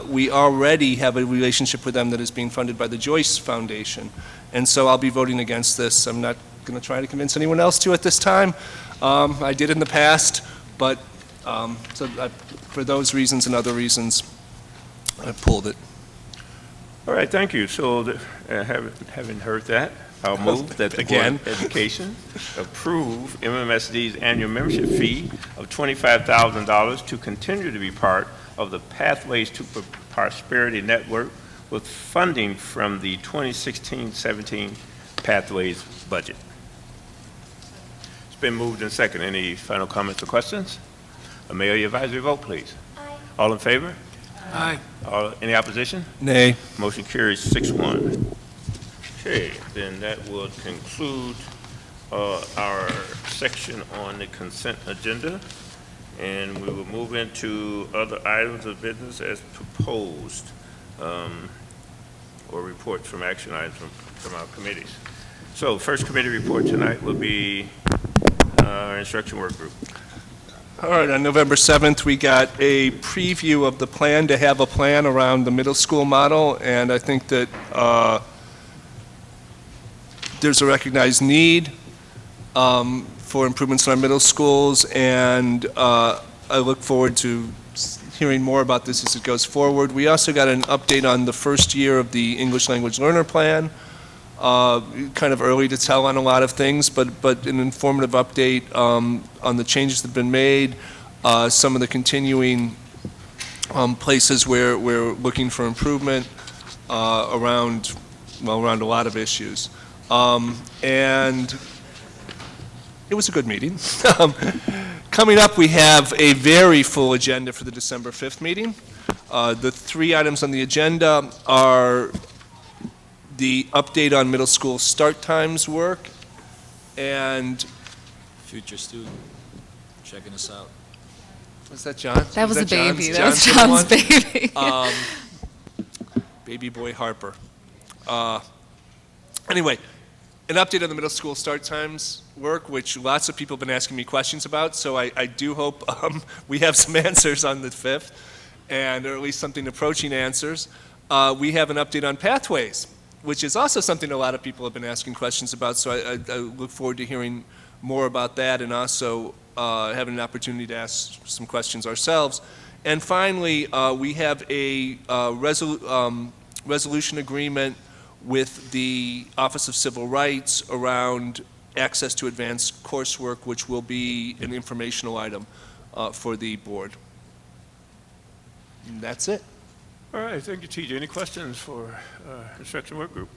we already have a relationship with them that is being funded by the Joyce Foundation, and so I'll be voting against this. I'm not going to try to convince anyone else to at this time. I did in the past, but for those reasons and other reasons, I pulled it. All right, thank you. So, having heard that, I'll move that the Board of Education approve MMSD's annual membership fee of $25,000 to continue to be part of the Pathways to Prosperity Network with funding from the 2016-17 Pathways budget. It's been moved and second. Any final comments or questions? Mayor, your advisory vote, please. Aye. All in favor? Aye. Any opposition? Nay. Motion carries 6-1. Okay, then that will conclude our section on the consent agenda, and we will move into other items of business as proposed, or reports from action items from our committees. So first committee report tonight will be our instruction work group. All right, on November 7th, we got a preview of the plan to have a plan around the middle school model, and I think that there's a recognized need for improvements in our middle schools, and I look forward to hearing more about this as it goes forward. We also got an update on the first year of the English Language Learner Plan. Kind of early to tell on a lot of things, but an informative update on the changes that have been made, some of the continuing places where we're looking for improvement around a lot of issues. And it was a good meeting. Coming up, we have a very full agenda for the December 5th meeting. The 3 items on the agenda are the update on middle school start times work, and Future student, checking us out. was that John? That was a John's- baby. That was John's John's the one? baby. Baby boy Harper. Anyway, an update on the middle school start times work, which lots of people have been asking me questions about, so I do hope we have some answers on the 5th, and or at least something approaching answers. We have an update on pathways, which is also something a lot of people have been asking questions about, so I look forward to hearing more about that, and also having an opportunity to ask some questions ourselves. And finally, we have a resolution agreement with the Office of Civil Rights around access to advanced coursework, which will be an informational item for the board. And that's it. All right, thank you, TJ. Any questions for instruction work group?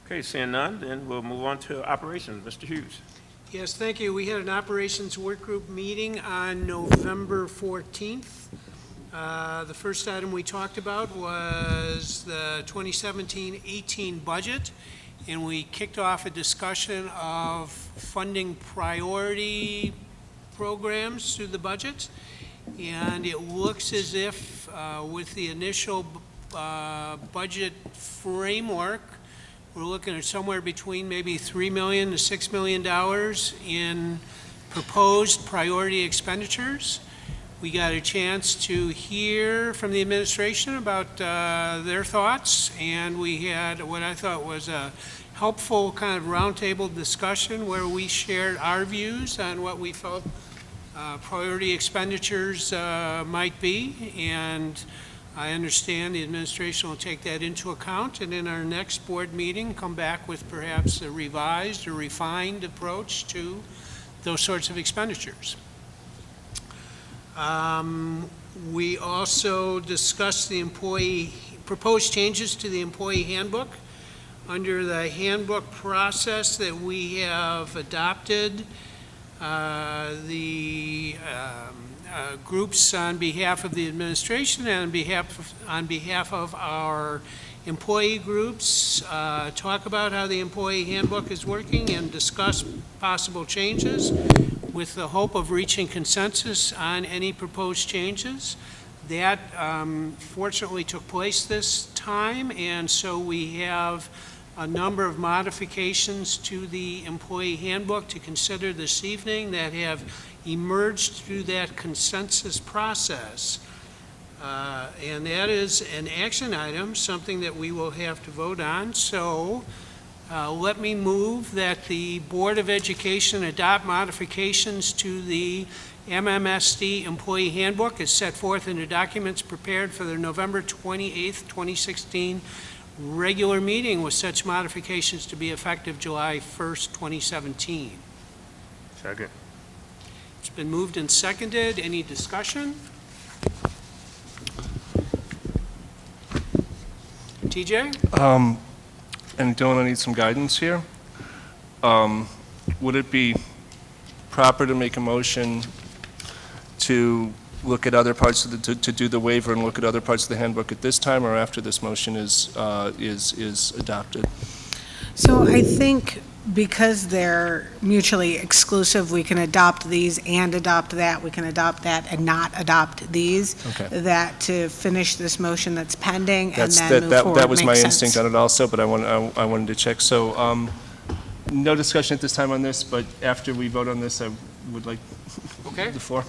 Okay, seeing none, then we'll move on to operations. Mr. Hughes. Yes, thank you. We had an operations work group meeting on November 14th. The first item we talked about was the 2017-18 budget, and we kicked off a discussion of funding priority programs through the budget. And it looks as if with the initial budget framework, we're looking at somewhere between maybe $3 million to $6 million in proposed priority expenditures. We got a chance to hear from the administration about their thoughts, and we had what I thought was a helpful kind of roundtable discussion where we shared our views on what we felt priority expenditures might be, and I understand the administration will take that into account, and in our next board meeting, come back with perhaps a revised or refined approach to those sorts of expenditures. We also discussed the proposed changes to the employee handbook. Under the handbook process that we have adopted, the groups on behalf of the administration and on behalf of our employee groups talk about how the employee handbook is working and discuss possible changes with the hope of reaching consensus on any proposed changes. That fortunately took place this time, and so we have a number of modifications to the employee handbook to consider this evening that have emerged through that consensus process. And that is an action item, something that we will have to vote on. So let me move that the Board of Education adopt modifications to the MMSD Employee Handbook as set forth in the documents prepared for the November 28th, 2016 regular meeting, with such modifications to be effective July 1st, 2017. Second. It's been moved and seconded. Any discussion? TJ? And Dylan, I need some guidance here. Would it be proper to make a motion to look at other parts of to do the waiver and look at other parts of the handbook at this time, or after this motion is adopted? So I think because they're mutually exclusive, we can adopt these and adopt that, we can adopt that and not adopt these. Okay. That to finish this motion that's pending and That's, then move forward that was my makes instinct sense. on it also, but I wanted to check. So, no discussion at this time on this, but after we vote on this, I would like Okay. the floor.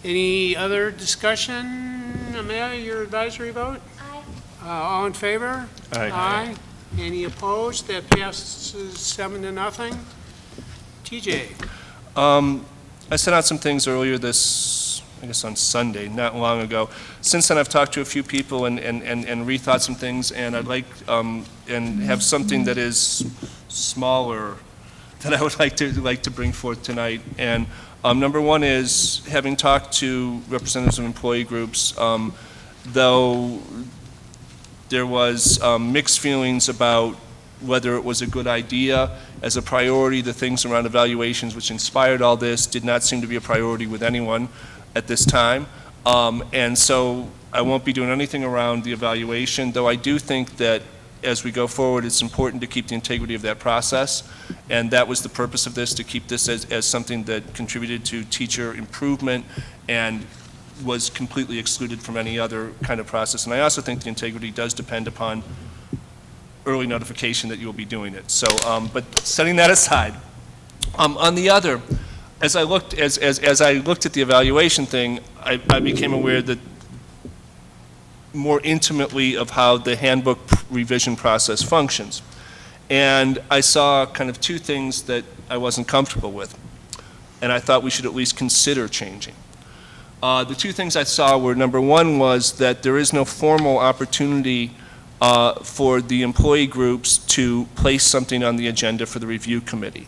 Any other discussion? Amelia, your advisory vote? Aye. All in favor? Aye. Aye. Any opposed? That passes 7-0. TJ? I sent out some things earlier this, I guess on Sunday, not long ago. Since then, I've talked to a few people and rethought some things, and I'd like, and have something that is smaller that I would like to bring forth tonight. And number one is, having talked to representatives of employee groups, though there was mixed feelings about whether it was a good idea as a priority, the things around evaluations which inspired all this did not seem to be a priority with anyone at this time. And so I won't be doing anything around the evaluation, though I do think that as we go forward, it's important to keep the integrity of that process. And that was the purpose of this, to keep this as something that contributed to teacher improvement and was completely excluded from any other kind of process. And I also think the integrity does depend upon early notification that you will be doing it. So, but setting that aside, on the other, as I looked at the evaluation thing, I became aware that more intimately of how the handbook revision process functions. And I saw kind of two things that I wasn't comfortable with, and I thought we should at least consider changing. The two things I saw were, number one was that there is no formal opportunity for the employee groups to place something on the agenda for the review committee.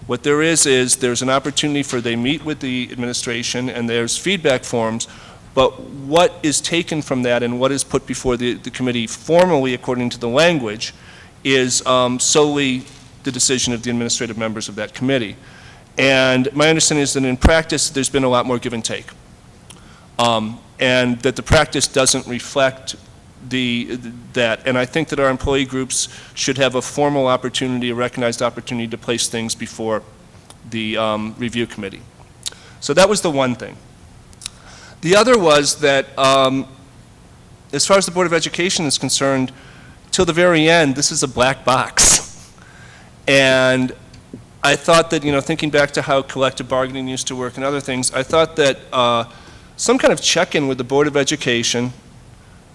What there is there's an opportunity for they meet with the administration and there's feedback forms, but what is taken from that and what is put before the committee formally according to the language is solely the decision of the administrative members of that committee. And my understanding is that in practice there's been a lot more give and take. And that the practice doesn't reflect that. And I think that our employee groups should have a formal opportunity, a recognized opportunity to place things before the review committee. So that was the one thing. The other was that as far as the Board of Education is concerned, till the very end, this is a black box. And I thought that, thinking back to how collective bargaining used to work and other things, I thought that some kind of check-in with the Board of Education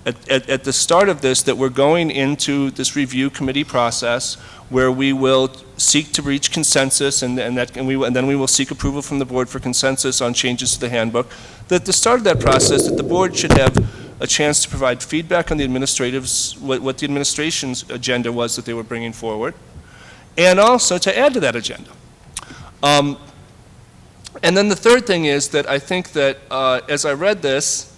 at the start of this, that we're going into this review committee process where we will seek to reach consensus and then we will seek approval from the board for consensus on changes to the handbook. That at the start of that process, that the board should have a chance to provide feedback on the administratives, what the administration's agenda was that they were bringing forward, and also to add to that agenda. And then the third thing is that I think that as I read this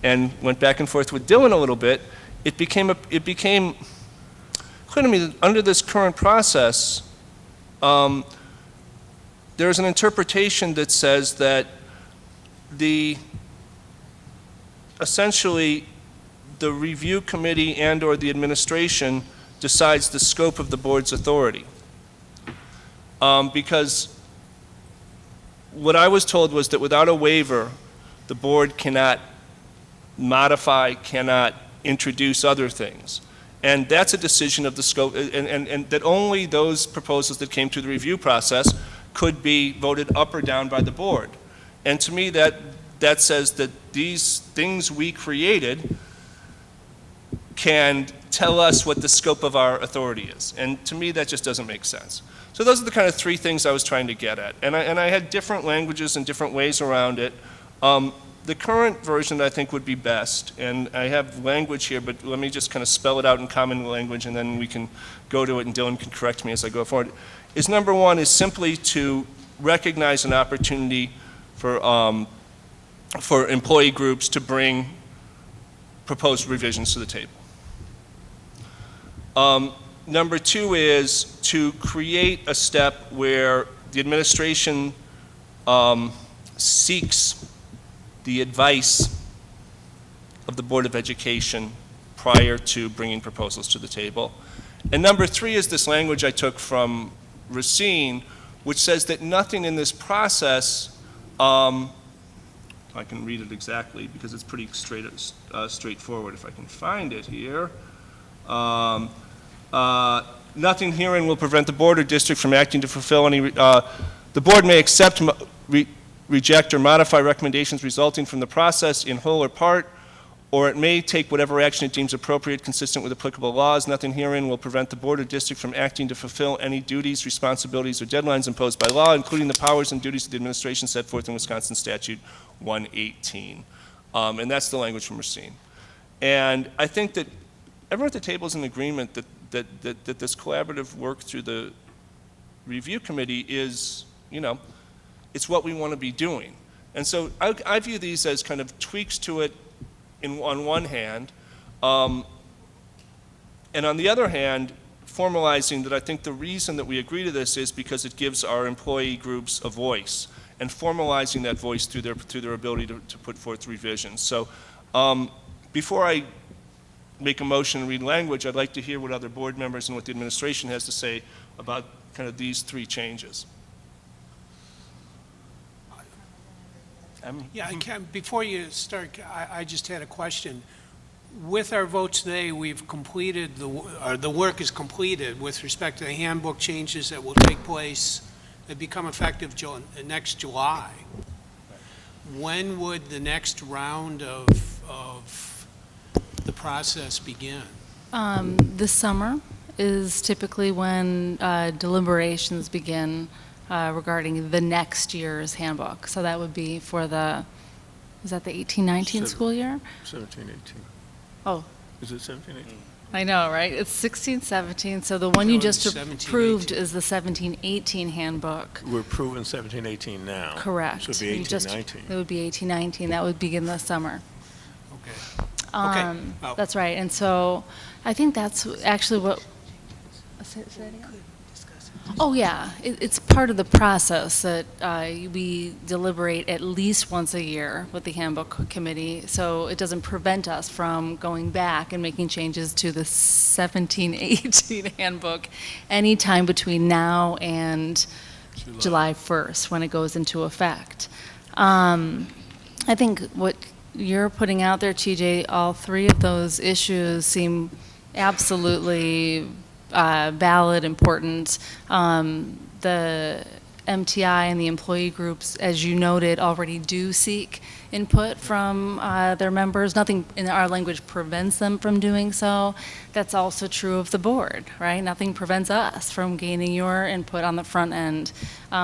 and went back and forth with Dylan a little bit, it became clear to me that under this current process, there's an interpretation that says that essentially the review committee and/or the administration decides the scope of the board's authority. Because what I was told was that without a waiver, the board cannot modify, cannot introduce other things. And that's a decision of the scope, and that only those proposals that came through the review process could be voted up or down by the board. And to me, that says that these things we created can tell us what the scope of our authority is. And to me, that just doesn't make sense. So those are the kind of three things I was trying to get at. And I had different languages and different ways around it. The current version, I think, would be best, and I have language here, but let me just kind of spell it out in common language, and then we can go to it, and Dylan can correct me as I go forward. Is number one is simply to recognize an opportunity for employee groups to bring proposed revisions to the table. Number two is to create a step where the administration seeks the advice of the Board of Education prior to bringing proposals to the table. And number three is this language I took from Racine, which says that nothing in this process, I can read it exactly because it's pretty straightforward if I can find it here. Nothing herein will prevent the board or district from acting to fulfill any, the board may accept, reject, or modify recommendations resulting from the process in whole or part, or it may take whatever action it deems appropriate consistent with applicable laws. Nothing herein will prevent the board or district from acting to fulfill any duties, responsibilities, or deadlines imposed by law, including the powers and duties of the administration set forth in Wisconsin Statute 118. And that's the language from Racine. And I think that everyone at the table is in agreement that this collaborative work through the review committee is, it's what we want to be doing. And so I view these as kind of tweaks to it on one hand, and on the other hand, formalizing that I think the reason that we agree to this is because it gives our employee groups a voice, and formalizing that voice through their ability to put forth revisions. So before I make a motion and read language, I'd like to hear what other board members and what the administration has to say about kind of these three changes. Yeah, before you start, I just had a question. With our votes today, we've completed, the work is completed with respect to the handbook changes that will take place, that become effective next July. When would the next round of the process begin? This summer is typically when deliberations begin regarding the next year's handbook. So that would be for the, is that the 18-19 school year? 17-18. Oh. Is it 17-18? I know, right? It's 16-17. So the one you just 17-18. approved is the 17-18 handbook. We're approving 17-18 now. Correct. So it'd be 18-19. It would be 18-19. That would begin this summer. Okay. Okay. Oh. That's right. And so I think that's actually what. Say that again? Oh, yeah. It's part of the process that we deliberate at least once a year with the handbook committee. So it doesn't prevent us from going back and making changes to the 17-18 handbook anytime between now and July 1st when it goes into effect. I think what you're putting out there, TJ, all three of those issues seem absolutely valid, important. The MTI and the employee groups, as you noted, already do seek input from their members. Nothing in our language prevents them from doing so. That's also true of the board, right? Nothing prevents us from gaining your input on the front end,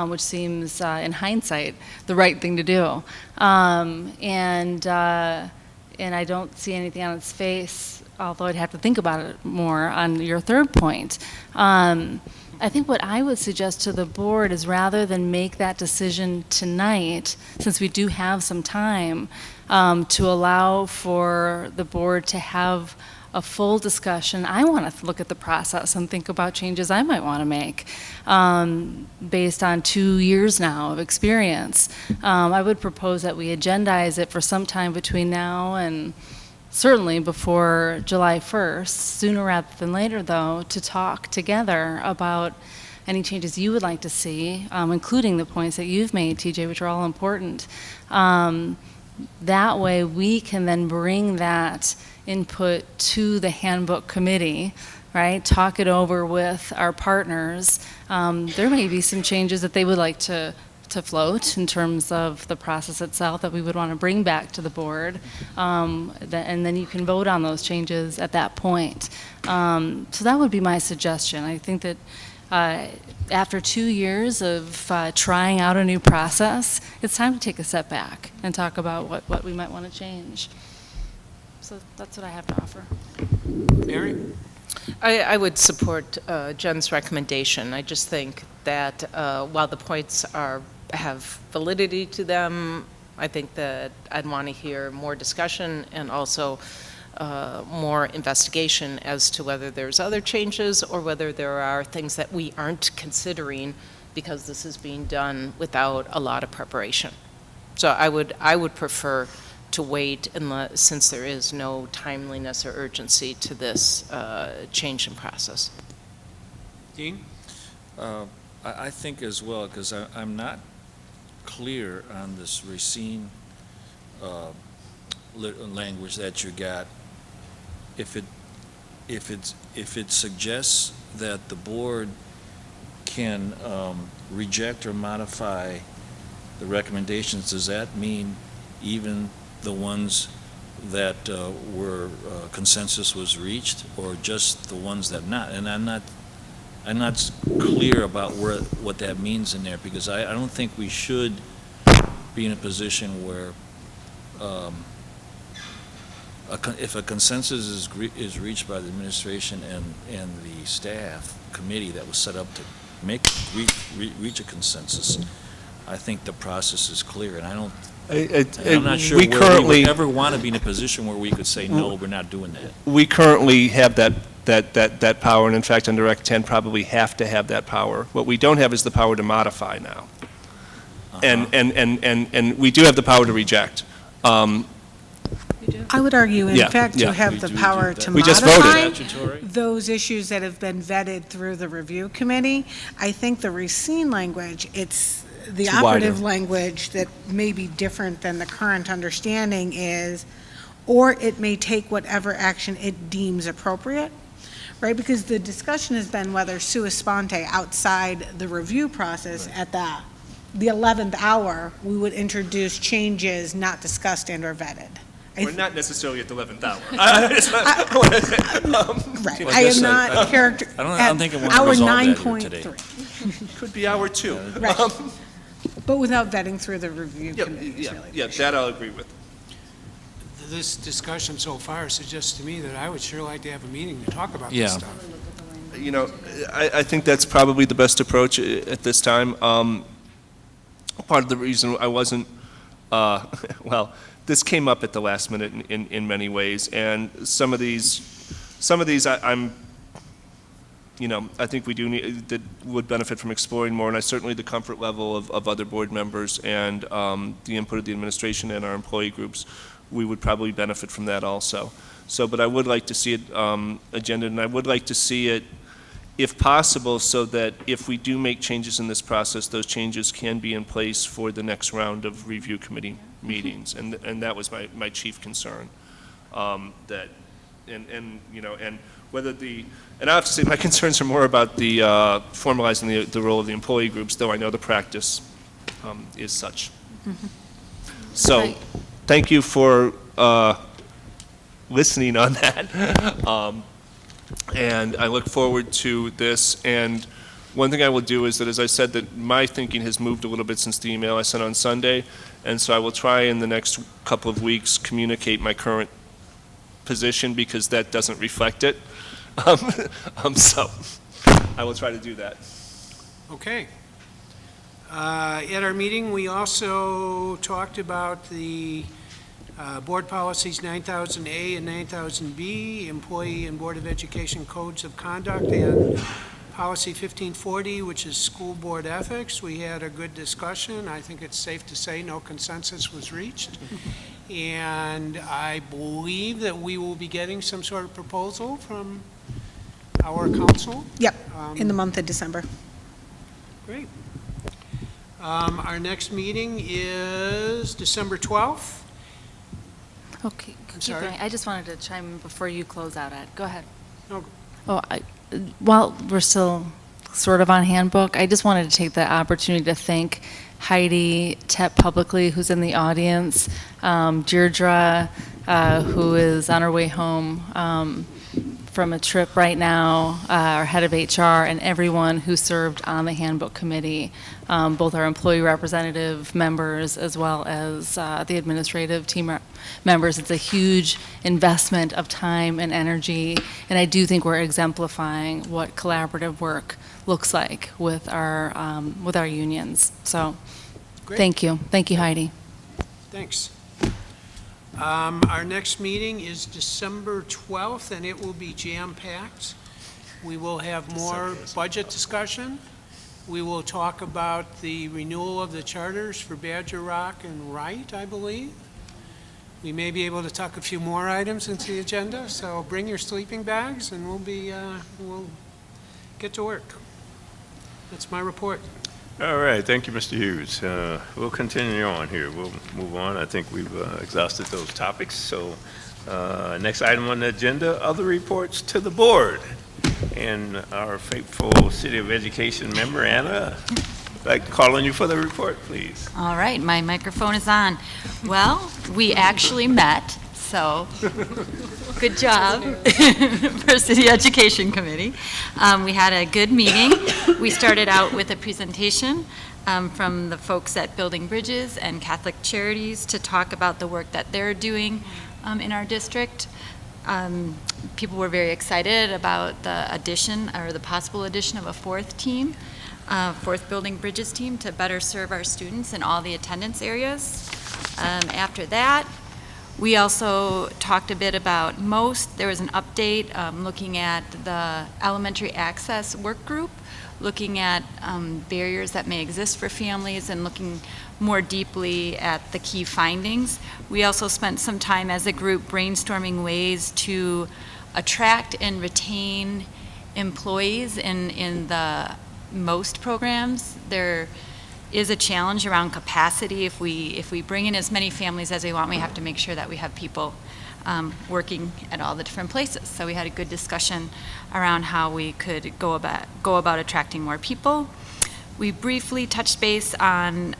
which seems, in hindsight, the right thing to do. And I don't see anything on its face, although I'd have to think about it more on your third point. I think what I would suggest to the board is rather than make that decision tonight, since we do have some time, to allow for the board to have a full discussion. I want to look at the process and think about changes I might want to make based on 2 years now of experience. I would propose that we agendize it for some time between now and certainly before July 1st, sooner rather than later, though, to talk together about any changes you would like to see, including the points that you've made, TJ, which are all important. That way, we can then bring that input to the handbook committee, right? Talk it over with our partners. There may be some changes that they would like to float in terms of the process itself that we would want to bring back to the board, and then you can vote on those changes at that point. So that would be my suggestion. I think that after 2 years of trying out a new process, it's time to take a step back and talk about what we might want to change. So that's what I have to offer. Mary? I would support Jen's recommendation. I just think that while the points have validity to them, I think that I'd want to hear more discussion and also more investigation as to whether there's other changes or whether there are things that we aren't considering because this is being done without a lot of preparation. So I would prefer to wait since there is no timeliness or urgency to this change in process. Dean? I think as well, because I'm not clear on this Racine language that you got. If it suggests that the board can reject or modify the recommendations, does that mean even the ones that were consensus was reached, or just the ones that not? And I'm not clear about what that means in there, because I don't think we should be in a position where if a consensus is reached by the administration and the staff committee that was set up to reach a consensus, I think the process is clear, and I'm not sure we would ever want to be in a position where we could say, no, we're not doing that. We currently have that power, and in fact, under Act 10, probably have to have that power. What we don't have is the power to modify now. And we do have the power to reject. I would argue, in fact, you have the power to We just modify voted. those issues that have been vetted through the review committee. I think the Racine language, it's the It's operative wider. language that may be different than the current understanding is, or it may take whatever action it deems appropriate, right? Because the discussion has been whether sua sponte, outside the review process, at the 11th hour, we would introduce changes not discussed and or vetted. We're not necessarily at the 11th hour. Right, Like I I am said, not I don't think I want to hour resolve that here today. 9.3. Could be hour 2. Right. But without vetting through the review committee. is really the issue. That I'll agree with. This discussion so far suggests to me that I would sure like to have a meeting to talk about Yeah. this stuff. You know, I think that's probably the best approach at this time. Part of the reason I wasn't, well, this came up at the last minute in many ways, and some of these I'm, you know, I think we do need, that would benefit from exploring more, and I certainly the comfort level of other board members and the input of the administration and our employee groups, we would probably benefit from that also. So, but I would like to see it agenda, and I would like to see it, if possible, so that if we do make changes in this process, those changes can be in place for the next round of review committee meetings, and that was my chief concern. That, and you know, and whether and I have to say my concerns are more about the formalizing the role of the employee groups, though I know the practice is such. So, Right. thank you for listening on that. And I look forward to this. And one thing I will do is that, as I said, that my thinking has moved a little bit since the email I sent on Sunday. And so I will try in the next couple of weeks communicate my current position, because that doesn't reflect it. So I will try to do that. Okay. At our meeting, we also talked about the board policies 9000A and 9000B, employee and Board of Education codes of conduct, and policy 1540, which is school board ethics. We had a good discussion. I think it's safe to say no consensus was reached. And I believe that we will be getting some sort of proposal from our council. Yep, in the month of December. Great. Our next meeting is December 12th. Okay, I'm sorry? I just wanted to chime in before you close out, Ed. Go ahead. No. Oh, while we're still sort of on handbook, I just wanted to take the opportunity to thank Heidi Tepp publicly, who's in the audience, Deirdre, who is on her way home from a trip right now, our head of HR, and everyone who served on the handbook committee, both our employee representative members as well as the administrative team members. It's a huge investment of time and energy, and I do think we're exemplifying what collaborative work looks like with our unions. So, Great. thank you, Heidi. Thanks. Our next meeting is December 12th, and it will be jam-packed. We will have more budget discussion. We will talk about the renewal of the charters for Badger Rock and Wright, I believe. We may be able to tuck a few more items into the agenda, so bring your sleeping bags, and we'll get to work. That's my report. All right, thank you, Mr. Hughes. We'll continue on here. We'll move on. I think we've exhausted those topics. So next item on the agenda, other reports to the board. And our faithful City of Education member, Anna, I'd like to call on you for the report, please. All right, my microphone is on. Well, we actually met, so good job for City Education Committee. We had a good meeting. We started out with a presentation from the folks at Building Bridges and Catholic Charities to talk about the work that they're doing in our district. People were very excited about the addition or the possible addition of a fourth team, fourth Building Bridges team to better serve our students in all the attendance areas. After that, we also talked a bit about MOST. There was an update looking at the elementary access work group, looking at barriers that may exist for families and looking more deeply at the key findings. We also spent some time as a group brainstorming ways to attract and retain employees in the MOST programs. There is a challenge around capacity. If we bring in as many families as we want, we have to make sure that we have people working at all the different places. So we had a good discussion around how we could go about attracting more people. We briefly touched base on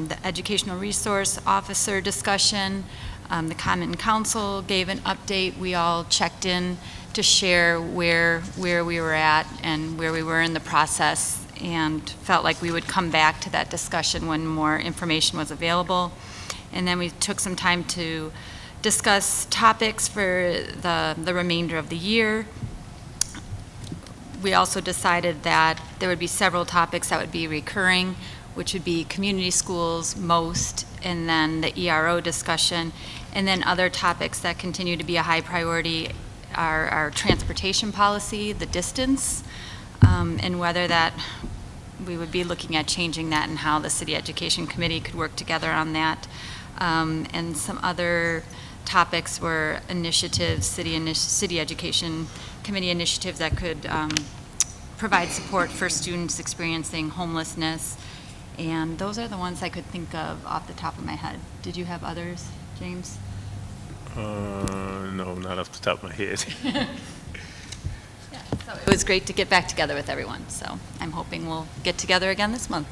the educational resource officer discussion. The Common Council gave an update. We all checked in to share where we were at and where we were in the process, and felt like we would come back to that discussion when more information was available. And then we took some time to discuss topics for the remainder of the year. We also decided that there would be several topics that would be recurring, which would be community schools, MOST, and then the ERO discussion. And then other topics that continue to be a high priority are our transportation policy, the distance, and whether that we would be looking at changing that and how the City Education Committee could work together on that. And some other topics were initiatives, City Education Committee initiatives that could provide support for students experiencing homelessness. And those are the ones I could think of off the top of my head. Did you have others, James? No, not off the top of my head. So it was great to get back together with everyone. So I'm hoping we'll get together again this month.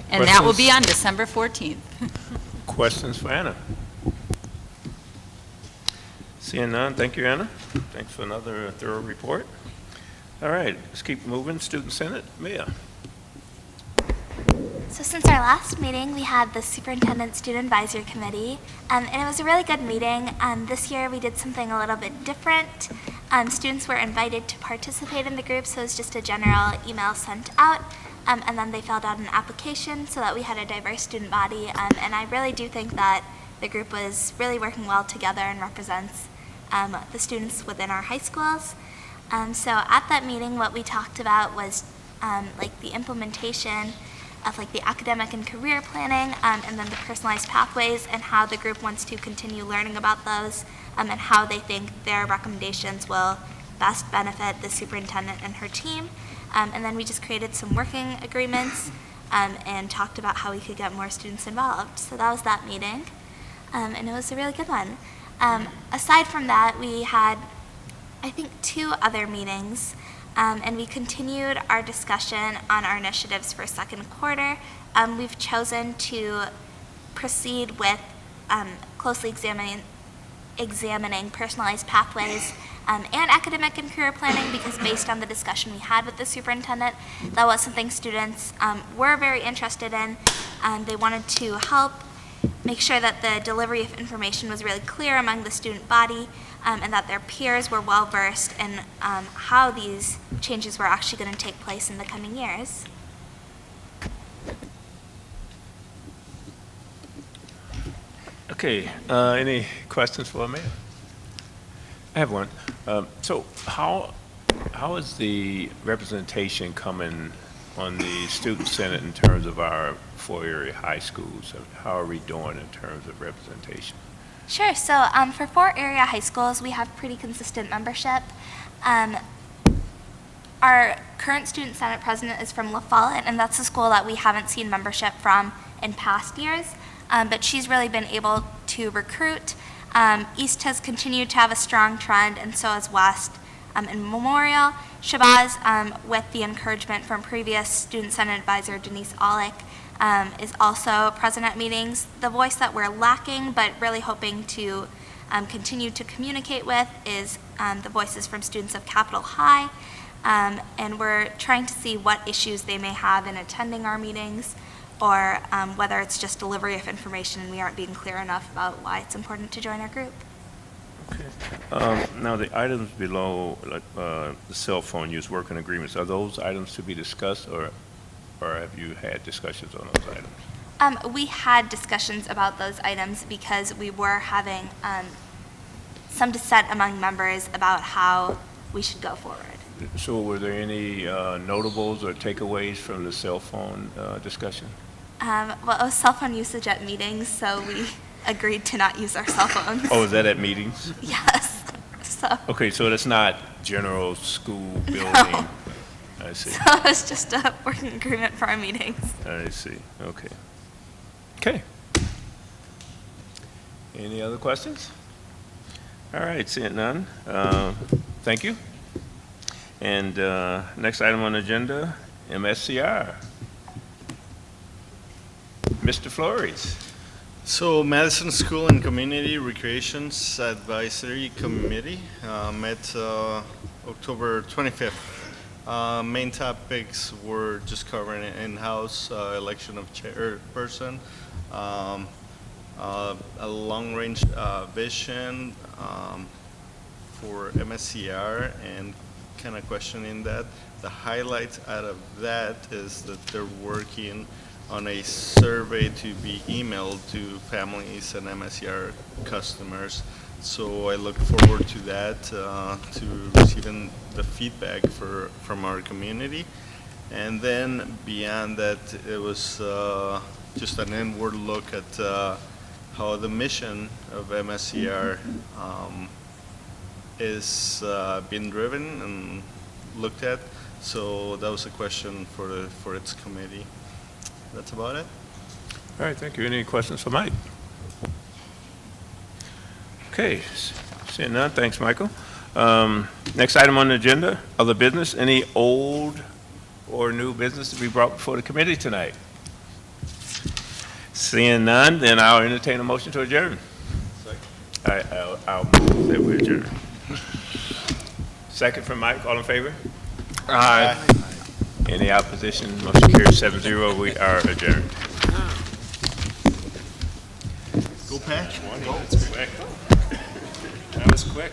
And that will be on December 14th. Questions for Anna? Seeing none, thank you, Anna. Thanks for another thorough report. All right, let's keep moving. Student Senate, Mia. So since our last meeting, we had the Superintendent Student Advisory Committee, and it was a really good meeting. This year, we did something a little bit different. Students were invited to participate in the group, so it was just a general email sent out, and then they filled out an application so that we had a diverse student body. And I really do think that the group was really working well together and represents the students within our high schools. So at that meeting, what we talked about was like the implementation of like the academic and career planning, and then the personalized pathways, and how the group wants to continue learning about those, and how they think their recommendations will best benefit the superintendent and her team. And then we just created some working agreements and talked about how we could get more students involved. So that was that meeting, and it was a really good one. Aside from that, we had, I think, 2 other meetings. And we continued our discussion on our initiatives for second quarter. We've chosen to proceed with closely examining personalized pathways and academic and career planning, because based on the discussion we had with the superintendent, that was something students were very interested in. They wanted to help make sure that the delivery of information was really clear among the student body, and that their peers were well versed in how these changes were actually going to take place in the coming years. Okay, any questions for Mayor? I have one. So how is the representation coming on the student senate in terms of our four-area high schools? How are we doing in terms of representation? Sure. So for 4 area high schools, we have pretty consistent membership. Our current student senate president is from La Follette, and that's a school that we haven't seen membership from in past years. But she's really been able to recruit. East has continued to have a strong trend, and so has West. In Memorial, Shabazz, with the encouragement from previous student senate advisor Denise Aulick, is also present at meetings. The voice that we're lacking, but really hoping to continue to communicate with, is the voices from students of Capitol High. And we're trying to see what issues they may have in attending our meetings, or whether it's just delivery of information and we aren't being clear enough about why it's important to join our group. Now, the items below, like the cell phone use working agreements, are those items to be discussed, or have you had discussions on those items? We had discussions about those items because we were having some dissent among members about how we should go forward. So were there any notables or takeaways from the cell phone discussion? Well, it was cell phone usage at meetings, so we agreed to not use our cell phones. Oh, is that at meetings? Yes. So. Okay, so that's not general school building? No. I see. So it was just a working agreement for our meetings. I see, okay. Okay. Any other questions? All right, seeing none, thank you. And next item on the agenda, MSCR. Mr. Flores. So Madison School and Community Recreations Advisory Committee met October 25th. Main topics were just covering in-house election of chairperson, a long-range vision for MSCR, and kind of questioning that. The highlight out of that is that they're working on a survey to be emailed to families and MSCR customers. So I look forward to that, to receiving the feedback from our community. And then beyond that, it was just an inward look at how the mission of MSCR is being driven and looked at. So that was a question for its committee. That's about it. All right, thank you. Any questions for Mike? Okay, seeing none, thanks, Michael. Next item on the agenda, other business. Any old or new business to be brought before the committee tonight? Seeing none, then I'll entertain a motion to adjourn. All right, I'll move that we adjourn. Second from Mike, all in favor? Aye. Any opposition? Motion carries 7-0. We are adjourned. Go Patch. That was quick.